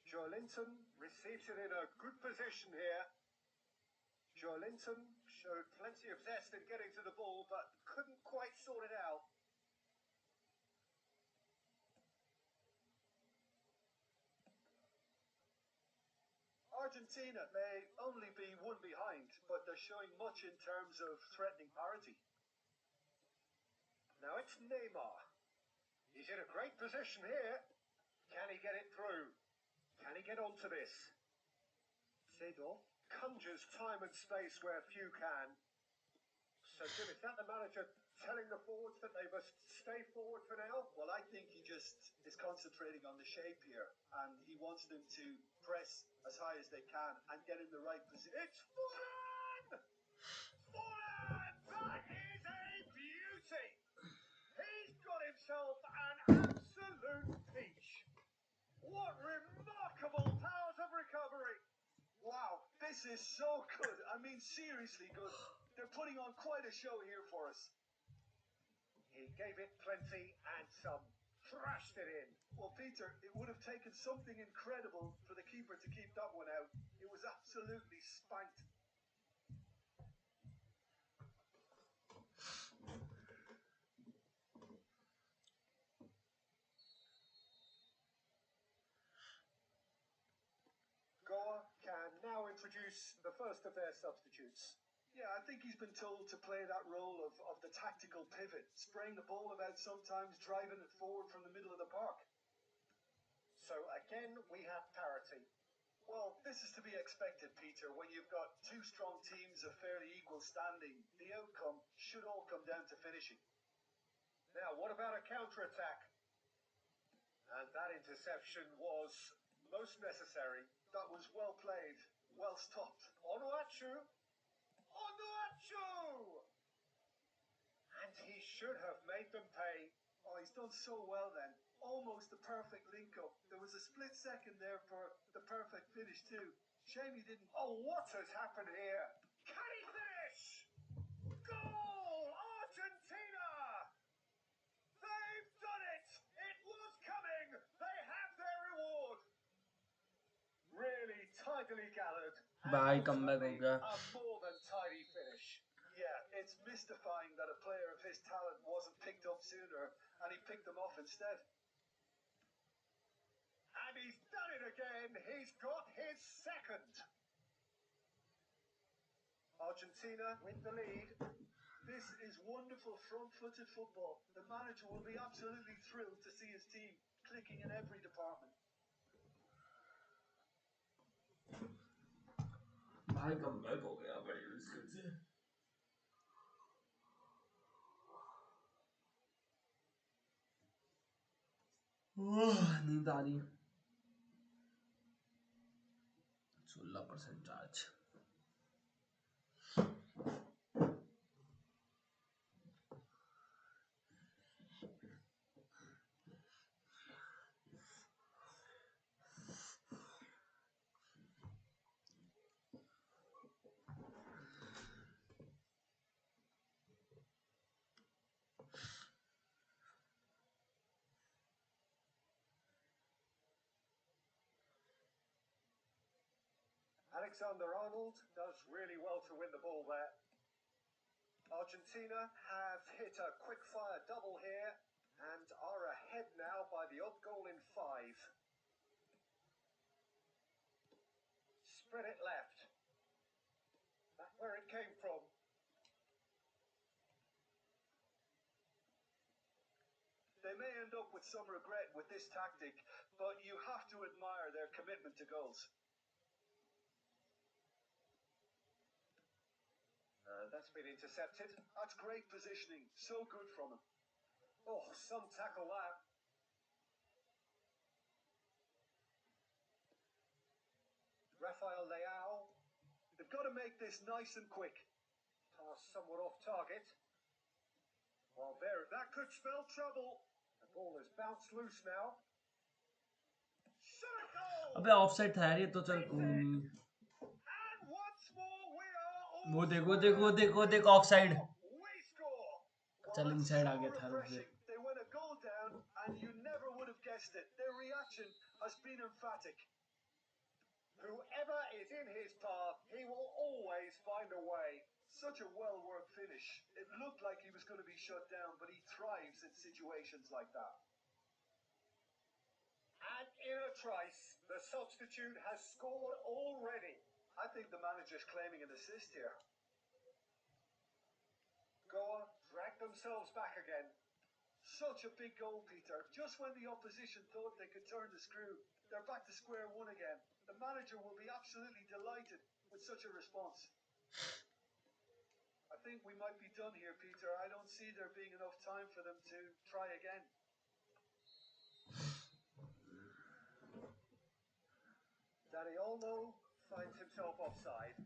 Joelinton receives it in a good position here. Joelinton showed plenty of zest in getting to the ball, but couldn't quite sort it out. Argentina may only be one behind, but they're showing much in terms of threatening parity. Now it's Neymar. He's in a great position here. Can he get it through? Can he get onto this? Seedorf conjures time and space where few can. So, Jim, is that the manager telling the forwards that they must stay forward for now? Well, I think he just is concentrating on the shape here, and he wants them to press as high as they can and get in the right position. It's Fulham! Fulham! That is a beauty! He's got himself an absolute peach. What remarkable powers of recovery! Wow, this is so good. I mean, seriously good. They're putting on quite a show here for us. He gave it plenty and some. Thrashed it in. Well, Peter, it would have taken something incredible for the keeper to keep that one out. It was absolutely spanked. Goa can now introduce the first of their substitutes. Yeah, I think he's been told to play that role of the tactical pivot, spraying the ball about sometimes, driving it forward from the middle of the park. So again, we have parity. Well, this is to be expected, Peter. When you've got two strong teams of fairly equal standing, the outcome should all come down to finishing. Now, what about a counter-attack? And that interception was most necessary. That was well played, well stopped. Onuachu! Onuachu! And he should have made them pay. Oh, he's done so well then. Almost the perfect link-up. There was a split second there for the perfect finish too. Shame he didn't. Oh, what has happened here? Can he finish? Goal! Argentina! They've done it! It was coming! They have their reward! Really tidily gathered. भाई comeback हो गया A more than tidy finish. Yeah, it's mystifying that a player of his talent wasn't picked up sooner and he picked them off instead. And he's done it again. He's got his second. Argentina with the lead. This is wonderful front-footed football. The manager will be absolutely thrilled to see his team clicking in every department. भाई comeback हो गया बड़ी मुश्किल से नींद आ रही है 16% charge. Alexander-Arnold does really well to win the ball there. Argentina have hit a quick-fire double here and are ahead now by the odd goal in 5. Spread it left. That's where it came from. They may end up with some regret with this tactic, but you have to admire their commitment to goals. That's been intercepted. That's great positioning. So good from him. Oh, some tackle that. Rafael Leao. They've got to make this nice and quick. Pass somewhat off target. Well, there, that could spell trouble. The ball has bounced loose now. Shot a goal! अबे offside था यार ये तो चल कोई नहीं And once more we are all वो देखो ऑफसाइड we score. चल इनसाइड आ गया था Refreshing. They went a goal down and you never would have guessed it. Their reaction has been emphatic. Whoever is in his path, he will always find a way. Such a well-worked finish. It looked like he was going to be shut down, but he thrives in situations like that. And in a trice, the substitute has scored already. I think the manager's claiming an assist here. Goa drag themselves back again. Such a big goal, Peter. Just when the opposition thought they could turn the screw, they're back to square one again. The manager will be absolutely delighted with such a response. I think we might be done here, Peter. I don't see there being enough time for them to try again. Dani Olmo finds himself offside.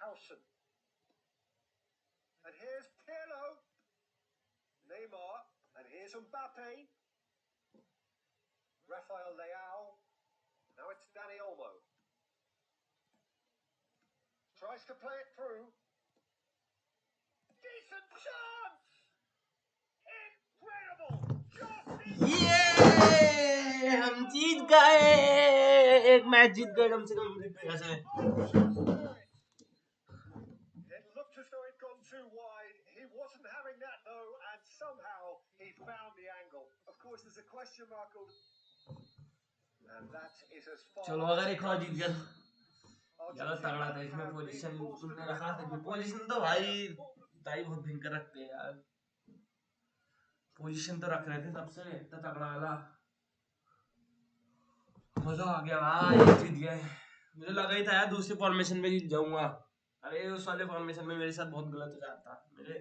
Howson. And here's Pirlo. Neymar. And here's Mbappe. Rafael Leao. Now it's Dani Olmo. Tries to play it through. Decent chance! Incredible! ये हम जीत गए एक match जीत गए कम से कम ऐसे It looked as though it'd gone too wide. He wasn't having that though, and somehow he found the angle. Of course, there's a question mark over. And that is as far चलो as अगर एक और जीत गया ज्यादा Argentina तगड़ा था इसमें have position been forced to तुमने the रखा था halfway पोजीशन point. तो भाई बहुत भयंकर रखते हैं यार पोजीशन तो रख रहे थे सबसे इतना तगड़ा वाला मजा आ गया भाई जीत गए मुझे लगा ही था यार दूसरे फॉर्मेशन में जीत जाऊंगा अरे उस वाले फॉर्मेशन में मेरे साथ बहुत गलत हो जाता मेरे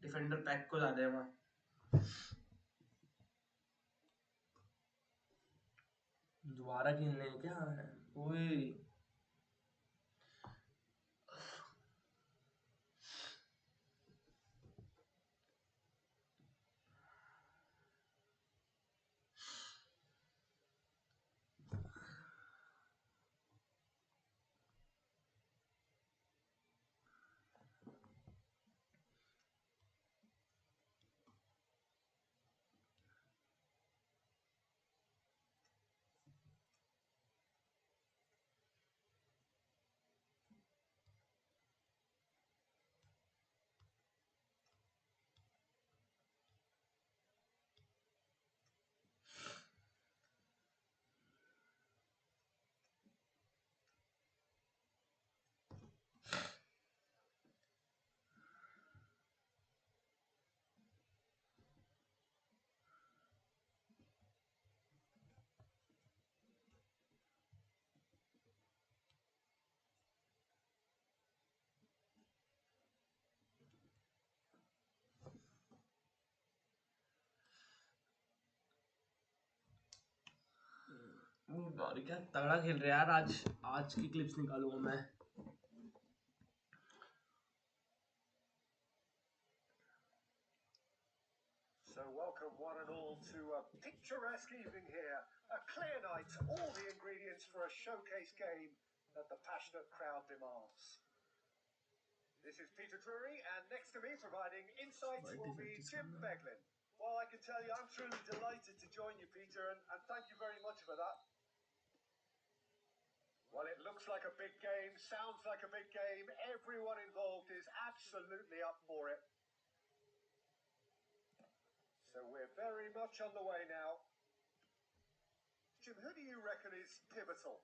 डिफेंडर पैक को ज्यादा है वहां दोबारा खेलने क्या है ओए और क्या तगड़ा खेल रहे यार आज की क्लिप्स निकालूंगा मैं। So welcome one and all to a picturesque evening here. A clear night, all the ingredients for a showcase game that the passionate crowd demands. This is Peter Drury, and next to me providing insights will be Jim Beglin. Well, I can tell you I'm truly delighted to join you, Peter, and thank you very much for that. Well, it looks like a big game, sounds like a big game. Everyone involved is absolutely up for it. So we're very much on the way now. Jim, who do you reckon is pivotal?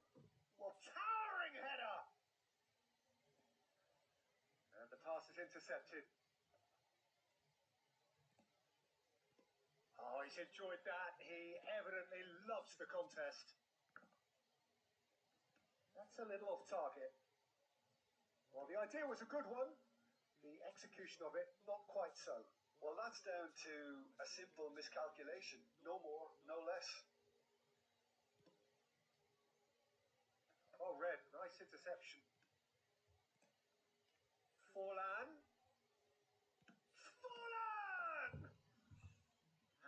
Well, towering header! And the pass is intercepted. Oh, he's enjoyed that. He evidently loves the contest. That's a little off target. Well, the idea was a good one. The execution of it, not quite so. Well, that's down to a simple miscalculation. No more, no less. Oh, Red, nice interception. Forlan.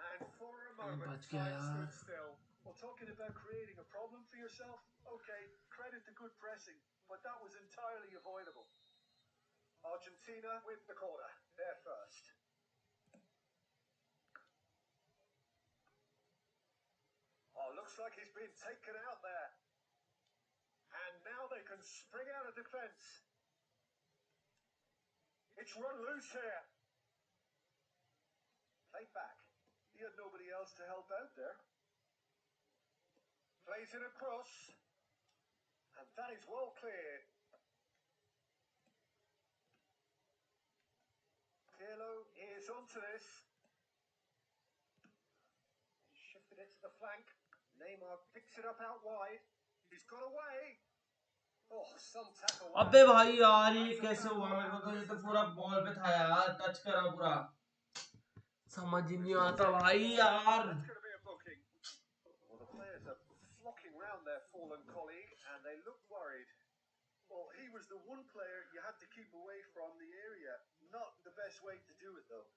And for a moment, time stood still. Well, talking about creating a problem for yourself, okay, credit to good pressing, but that was entirely avoidable. Argentina with the corner. They're first. Oh, looks like he's been taken out there. And now they can spring out of defence. It's run loose here. Played back. He had nobody else to help out there. Plays it across. And that is well cleared. Pirlo is onto this. He shifted it to the flank. Neymar picks it up out wide. He's got away. Oh, some tackle. अबे भाई यार ये कैसे हुआ? मेरे को तो ये तो पूरा बॉल पे था यार, टच करा पूरा, समझ ही नहीं आता भाई यार। Well, the players are flocking round their fallen colleague and they look worried. Well, he was the one player you had to keep away from the area. Not the best way to do it, though.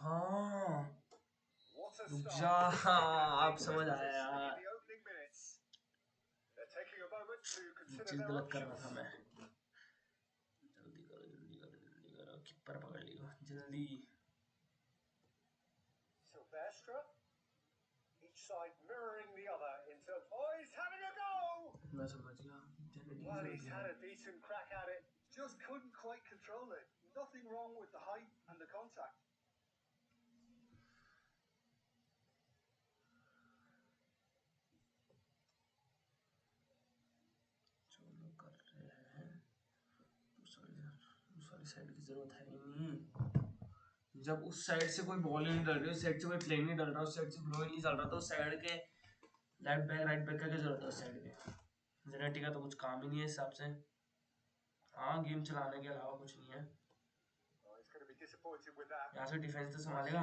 हाँ रुक जा, आप समझ आया यार, चीज गलत कर रहा था मैं। जल्दी करो जल्दी करो जल्दी करो, कीपर पकड़ लियो जल्दी। Silvestre, each side mirroring the other in terms. Oh, he's having a go! मैं समझ गया। Well, he's had a decent crack at it. Just couldn't quite control it. Nothing wrong with the height and the contact. चलो कर रहे हैं, दूसरी side की जरूरत है ही नहीं। जब उस साइड से कोई बॉल नहीं डल रही, उस साइड से कोई प्ले नहीं डल रहा, उस साइड से फ्लो ही नहीं चल रहा, तो उस साइड के लेफ्ट बैक राइट बैक का क्या जरूरत है उस साइड के? जेनेटी का तो कुछ काम ही नहीं है इस हिसाब से। हाँ, गेम चलाने के अलावा कुछ नहीं है। यहाँ से डिफेंस तो संभालेगा।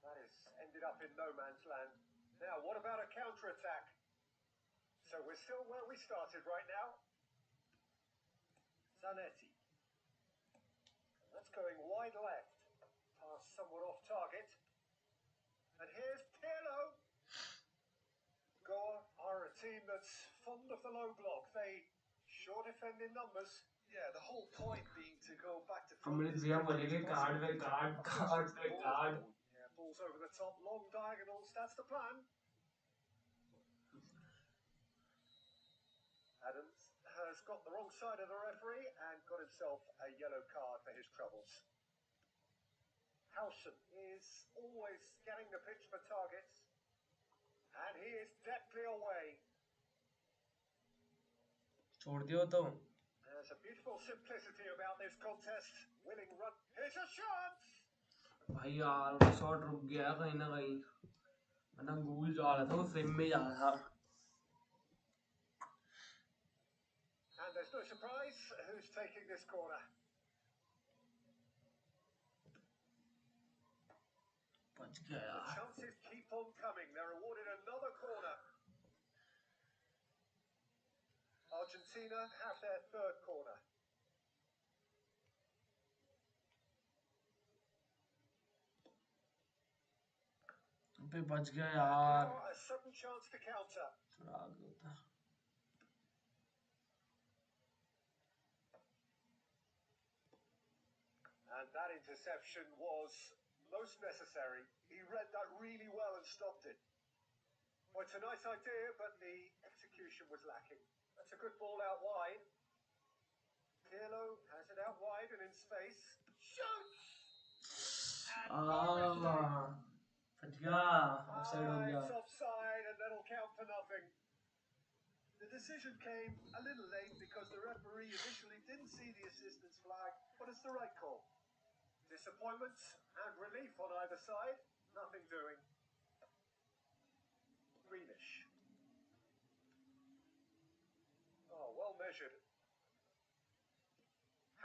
That has ended up in no man's land. Now, what about a counter-attack? So we're still where we started right now. Zanetti. That's going wide left. Pass somewhat off target. And here's Pirlo. Goa are a team that's fond of the low block. They sure defend in numbers. Yeah, the whole point being to go back to हमने दिया बोलेंगे card पे card card पे card. Yeah, balls over the top, long diagonals. That's the plan. Adams has got the wrong side of the referee and got himself a yellow card for his troubles. Howson is always scanning the pitch for targets. And he is deftly away. छोड़ दियो तो। There's a beautiful simplicity about this contest. Willing run. Here's a shot. भाई यार shot रुक गया कहीं ना कहीं, वरना गोल जा रहा था, वो फ्रेम में जा रहा था. And there's no surprise who's taking this corner. बच गया The यार. chances keep on coming. They're awarded another corner. Argentina have their third corner. अबे बच गया यार. Now a sudden chance to counter. थोड़ा आगे होता. And that interception was most necessary. He read that really well and stopped it. Well, it's a nice idea, but the execution was lacking. That's a good ball out wide. Pirlo has it out wide and in space. Shoots! बच गया. Offside हो गया. It's offside and that'll count for nothing. The decision came a little late because the referee initially didn't see the assistance flag, but it's the right call. Disappointment and relief on either side. Nothing doing. Greenish. Oh, well measured.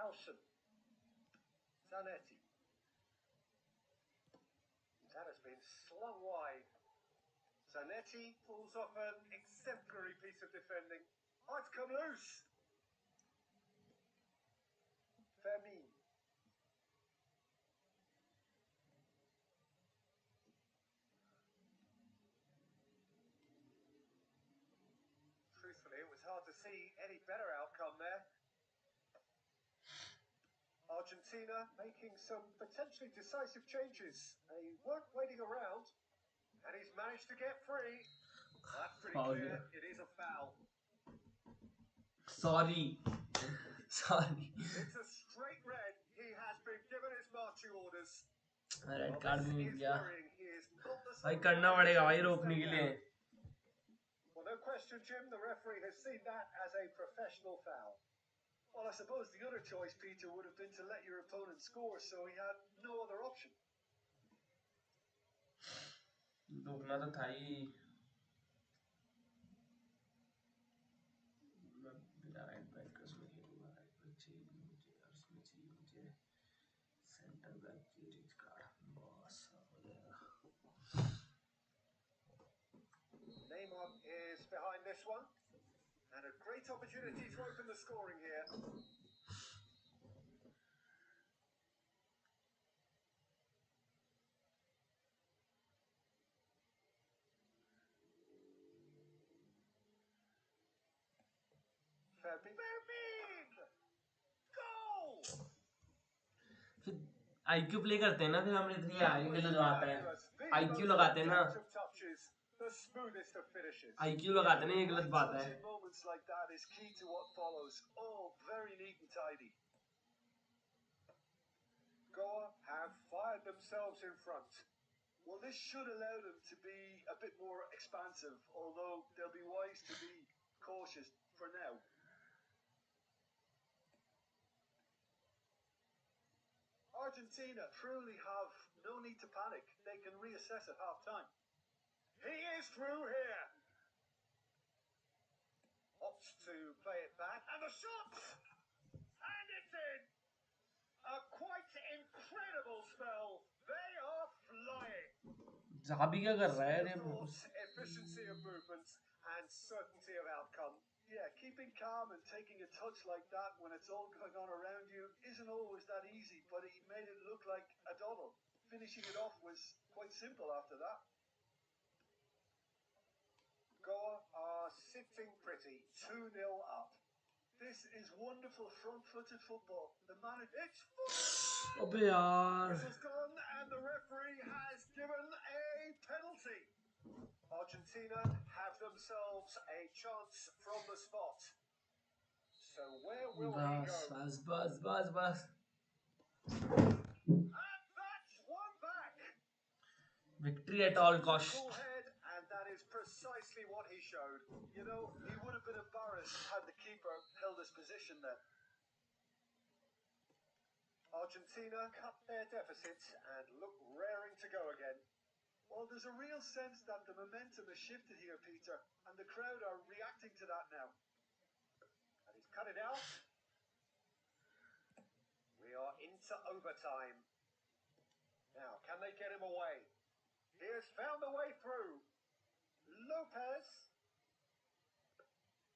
Howson. Zanetti. That has been slung wide. Zanetti pulls off an exemplary piece of defending. Oh, it's come loose. Fermin. Truthfully, it was hard to see any better outcome there. Argentina making some potentially decisive changes. They weren't waiting around, and he's managed to get free. Well, that's pretty Foul, clear. yeah. It is a foul. Sorry. It's a straight red. He has been given his marching orders. Red Well, card this भी मिल is गया. worrying. He is not the भाई sort of करना player पड़ेगा who भाई should रोकने stay के down. लिए. Well, no question, Jim. The referee has seen that as a professional foul. Well, I suppose the other choice, Peter, would have been to let your opponent score, so he had no other option. रोकना तो था ही. मैं बिना right back उसमें खेलूंगा. Right back चाहिए मुझे, और उसमें चाहिए मुझे सेंटर बैक की रिच कार्ड. बस हो जाएगा. Neymar is behind this one. And a great opportunity to open the scoring here. Fermin! Goal! फिर आईक्यू प्ले करते हैं ना, फिर हमें इतनी आईक्यू लगाता है. आईक्यू लगाते हैं ना. The smoothest of finishes. IQ लगाते हैं ना, ये गलत बात है. Touching moments like that is key to what follows. All very neat and tidy. Goa have fired themselves in front. Well, this should allow them to be a bit more expansive, although they'll be wise to be cautious for now. Argentina truly have no need to panic. They can reassess at half-time. He is through here. Opts to play it back. And the shot! And it's in. A quite incredible spell. They are flying. ज़ाबी क्या कर रहा है रे? Efficiency of movement and certainty of outcome. Yeah, keeping calm and taking a touch like that when it's all going on around you isn't always that easy, but he made it look like a double. Finishing it off was quite simple after that. Goa are sitting pretty, 2-0 up. This is wonderful front-footed football. The manager... It's football! अबे यार. Whistle's gone and the referee has given a penalty. Argentina have themselves a chance from the spot. So where will he go? बस. And that's one back. Victory at all cost. Cool head, and that is precisely what he showed. You know, he would have been embarrassed had the keeper held his position then. Argentina cut their deficits and look raring to go again. Well, there's a real sense that the momentum has shifted here, Peter, and the crowd are reacting to that now. And he's cut it out. We are into overtime. Now, can they get him away? He has found a way through. Lopez.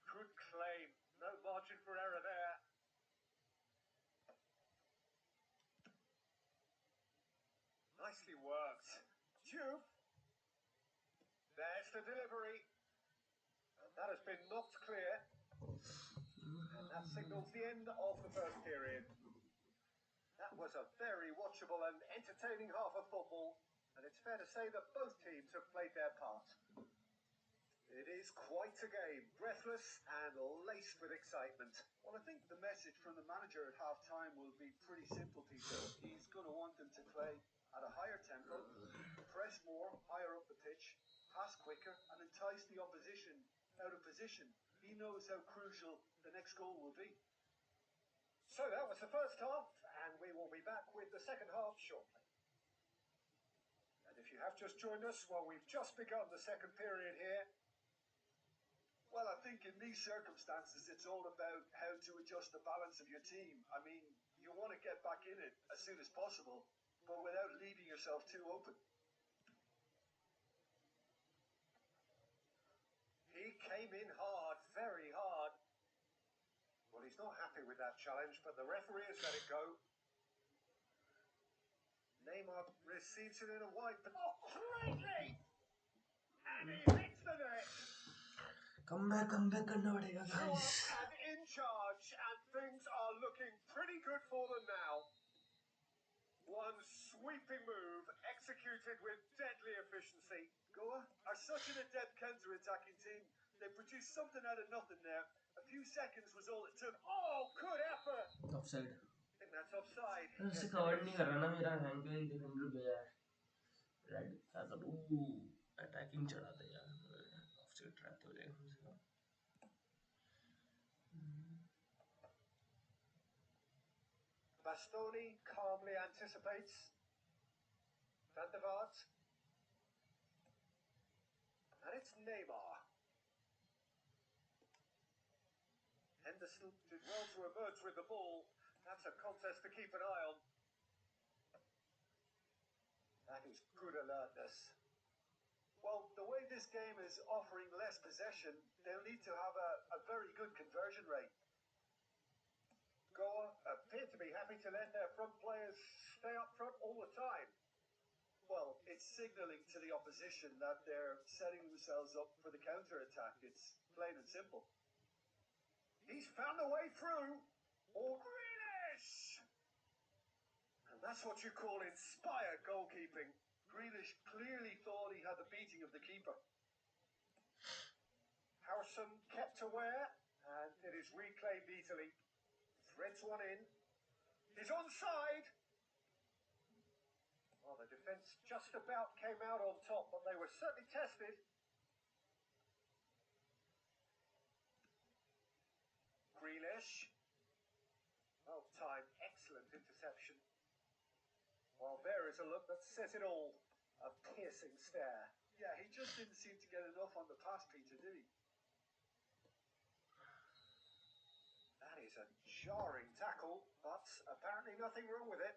Good claim. No margin for error there. Nicely worked. Juve. There's the delivery. And that has been knocked clear. And that signals the end of the first period. That was a very watchable and entertaining half of football. And it's fair to say that both teams have played their part. It is quite a game, breathless and laced with excitement. Well, I think the message from the manager at half-time will be pretty simple, Peter. He's going to want them to play at a higher tempo, press more, higher up the pitch, pass quicker, and entice the opposition out of position. He knows how crucial the next goal will be. So that was the first half, and we will be back with the second half shortly. And if you have just joined us, well, we've just begun the second period here. Well, I think in these circumstances, it's all about how to adjust the balance of your team. I mean, you want to get back in it as soon as possible, but without leaving yourself too open. He came in hard, very hard. Well, he's not happy with that challenge, but the referee has let it go. Neymar receives it in a wide, but oh, greatly! And he hits the net. Come back करना पड़ेगा guys. And in charge, and things are looking pretty good for them now. One sweeping move, executed with deadly efficiency. Goa are such an adept counter-attacking team. They produced something out of nothing there. A few seconds was all it took. Oh, good effort! Offside. I think that's offside. इससे cover नहीं कर रहा ना मेरा hang पे defender गया है. Red क्या करूँ? अटैकिंग चढ़ा दे यार. ऑफसाइड ट्रैप हो जाएगा मुझे. Bastoni calmly anticipates. Van der Vaart. And it's Neymar. Henderson did well to emerge with the ball. That's a contest to keep an eye on. That is good alertness. Well, the way this game is offering less possession, they'll need to have a very good conversion rate. Goa appear to be happy to let their front players stay up front all the time. Well, it's signalling to the opposition that they're setting themselves up for the counter-attack. It's plain and simple. He's found a way through. Or Grealish! And that's what you call inspired goalkeeping. Grealish clearly thought he had the beating of the keeper. Harrison kept aware, and it is reclaimed easily. Threads one in. He's onside. Well, the defence just about came out on top, but they were certainly tested. Grealish. Well timed, excellent interception. While there is a look that says it all. A piercing stare. Yeah, he just didn't seem to get enough on the pass, Peter, did he? That is a jarring tackle, but apparently nothing wrong with it.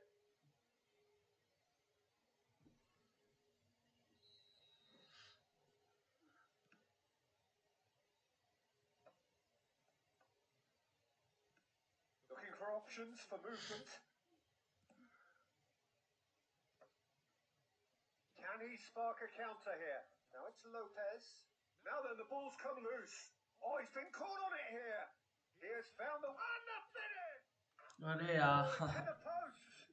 Looking for options for movement. Can he spark a counter here? Now it's Lopez. Now then, the ball's come loose. Oh, he's been caught on it here. He has found the finish. अरे यार. To the post.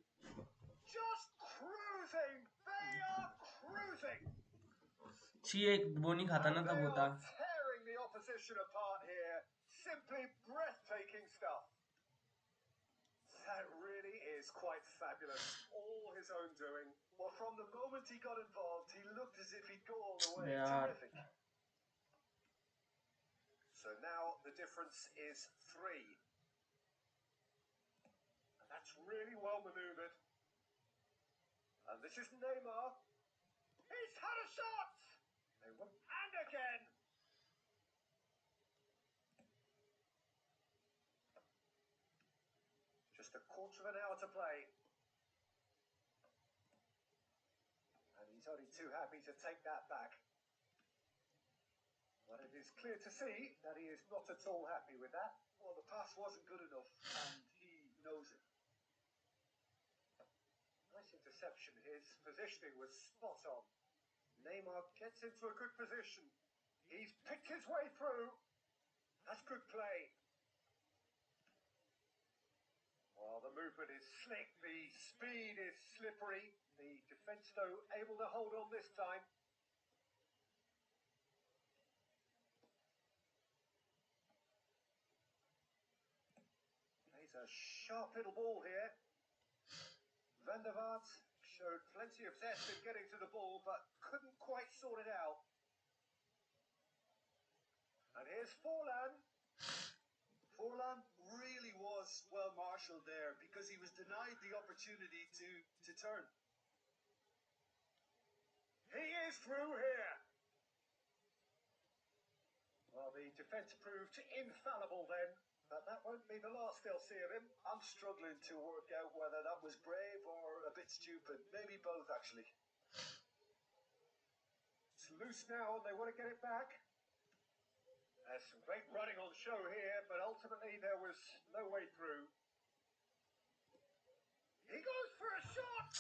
Just cruising. They are cruising. चाहिए वो नहीं खाता ना तब होता. Tearing the opposition apart here. Simply breathtaking stuff. That really is quite fabulous. All his own doing. Well, from the moment he got involved, he looked as if he'd go all the way. Yeah. Terrific. So now the difference is 3. And that's really well manoeuvred. And this is Neymar. He's had a shot! And again! Just a quarter of an hour to play. And he's only too happy to take that back. But it is clear to see that he is not at all happy with that. Well, the pass wasn't good enough, and he knows it. Nice interception. His positioning was spot on. Neymar gets into a good position. He's picked his way through. That's good play. Well, the movement is slick. The speed is slippery. The defence, though, able to hold on this time. Plays a sharp little ball here. Van der Vaart showed plenty of zest in getting to the ball, but couldn't quite sort it out. And here's Forlan. Forlan really was well marshalled there because he was denied the opportunity to turn. He is through here. Well, the defence proved infallible then, but that won't be the last they'll see of him. I'm struggling to work out whether that was brave or a bit stupid. Maybe both, actually. It's loose now and they want to get it back. There's some great running on show here, but ultimately there was no way through. He goes for a shot!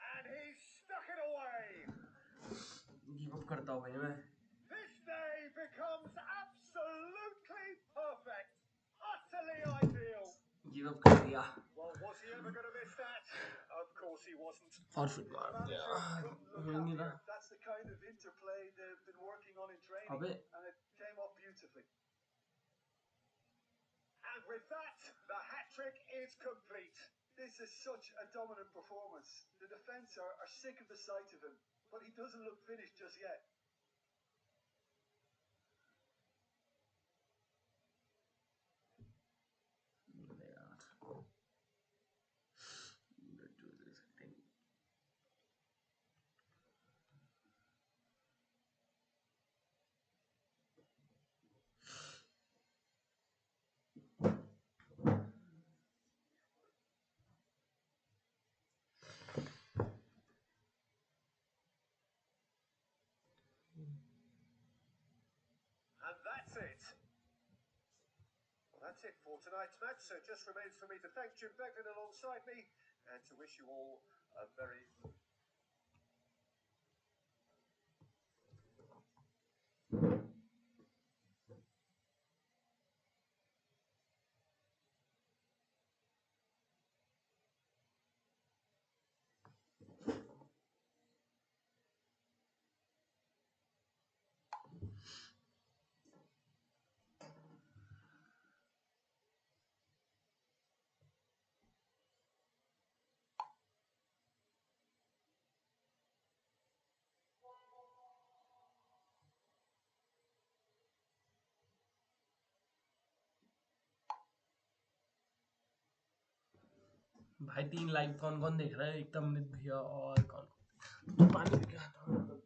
And he's stuck it away! Give up करता हूँ भाई मैं. This day becomes absolutely perfect. Utterly ideal. Give up कर दिया. Well, was he ever going to miss that? Of course he wasn't. Forfeit मार दिया. हो ही नहीं रहा. That's the kind of interplay they've been working on in training, अबे. and it came off beautifully. And with that, the hat-trick is complete. This is such a dominant performance. The defence are sick of the sight of him, but he doesn't look finished just yet. And that's it. Well, that's it for tonight's match. So it just remains for me to thank Jim Beglin alongside me and to wish you all a very... भाई 3 live कौन कौन देख रहा है? एकदम अमित भैया और कौन पानी लेके आता हूँ.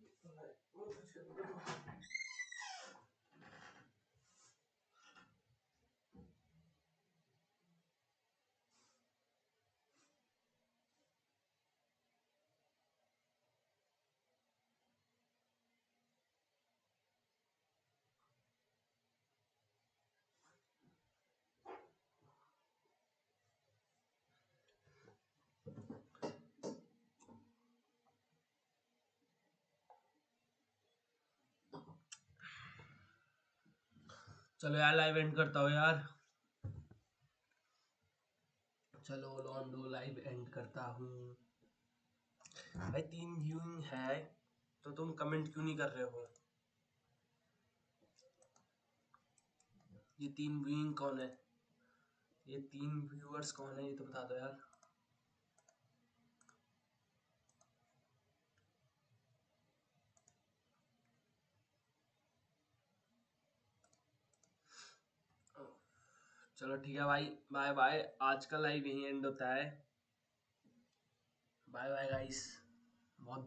चलो यार लाइव एंड करता हूँ यार. चलो लॉन्डो लाइव एंड करता हूँ. भाई 3 व्यूइंग है तो तुम कमेंट क्यों नहीं कर रहे हो? ये 3 व्यूइंग कौन है? ये 3 व्यूअर्स कौन है? ये तो बता दो यार. चलो ठीक है भाई, बाय बाय, आज का लाइव यहीं एंड होता है। Bye bye guys. बहुत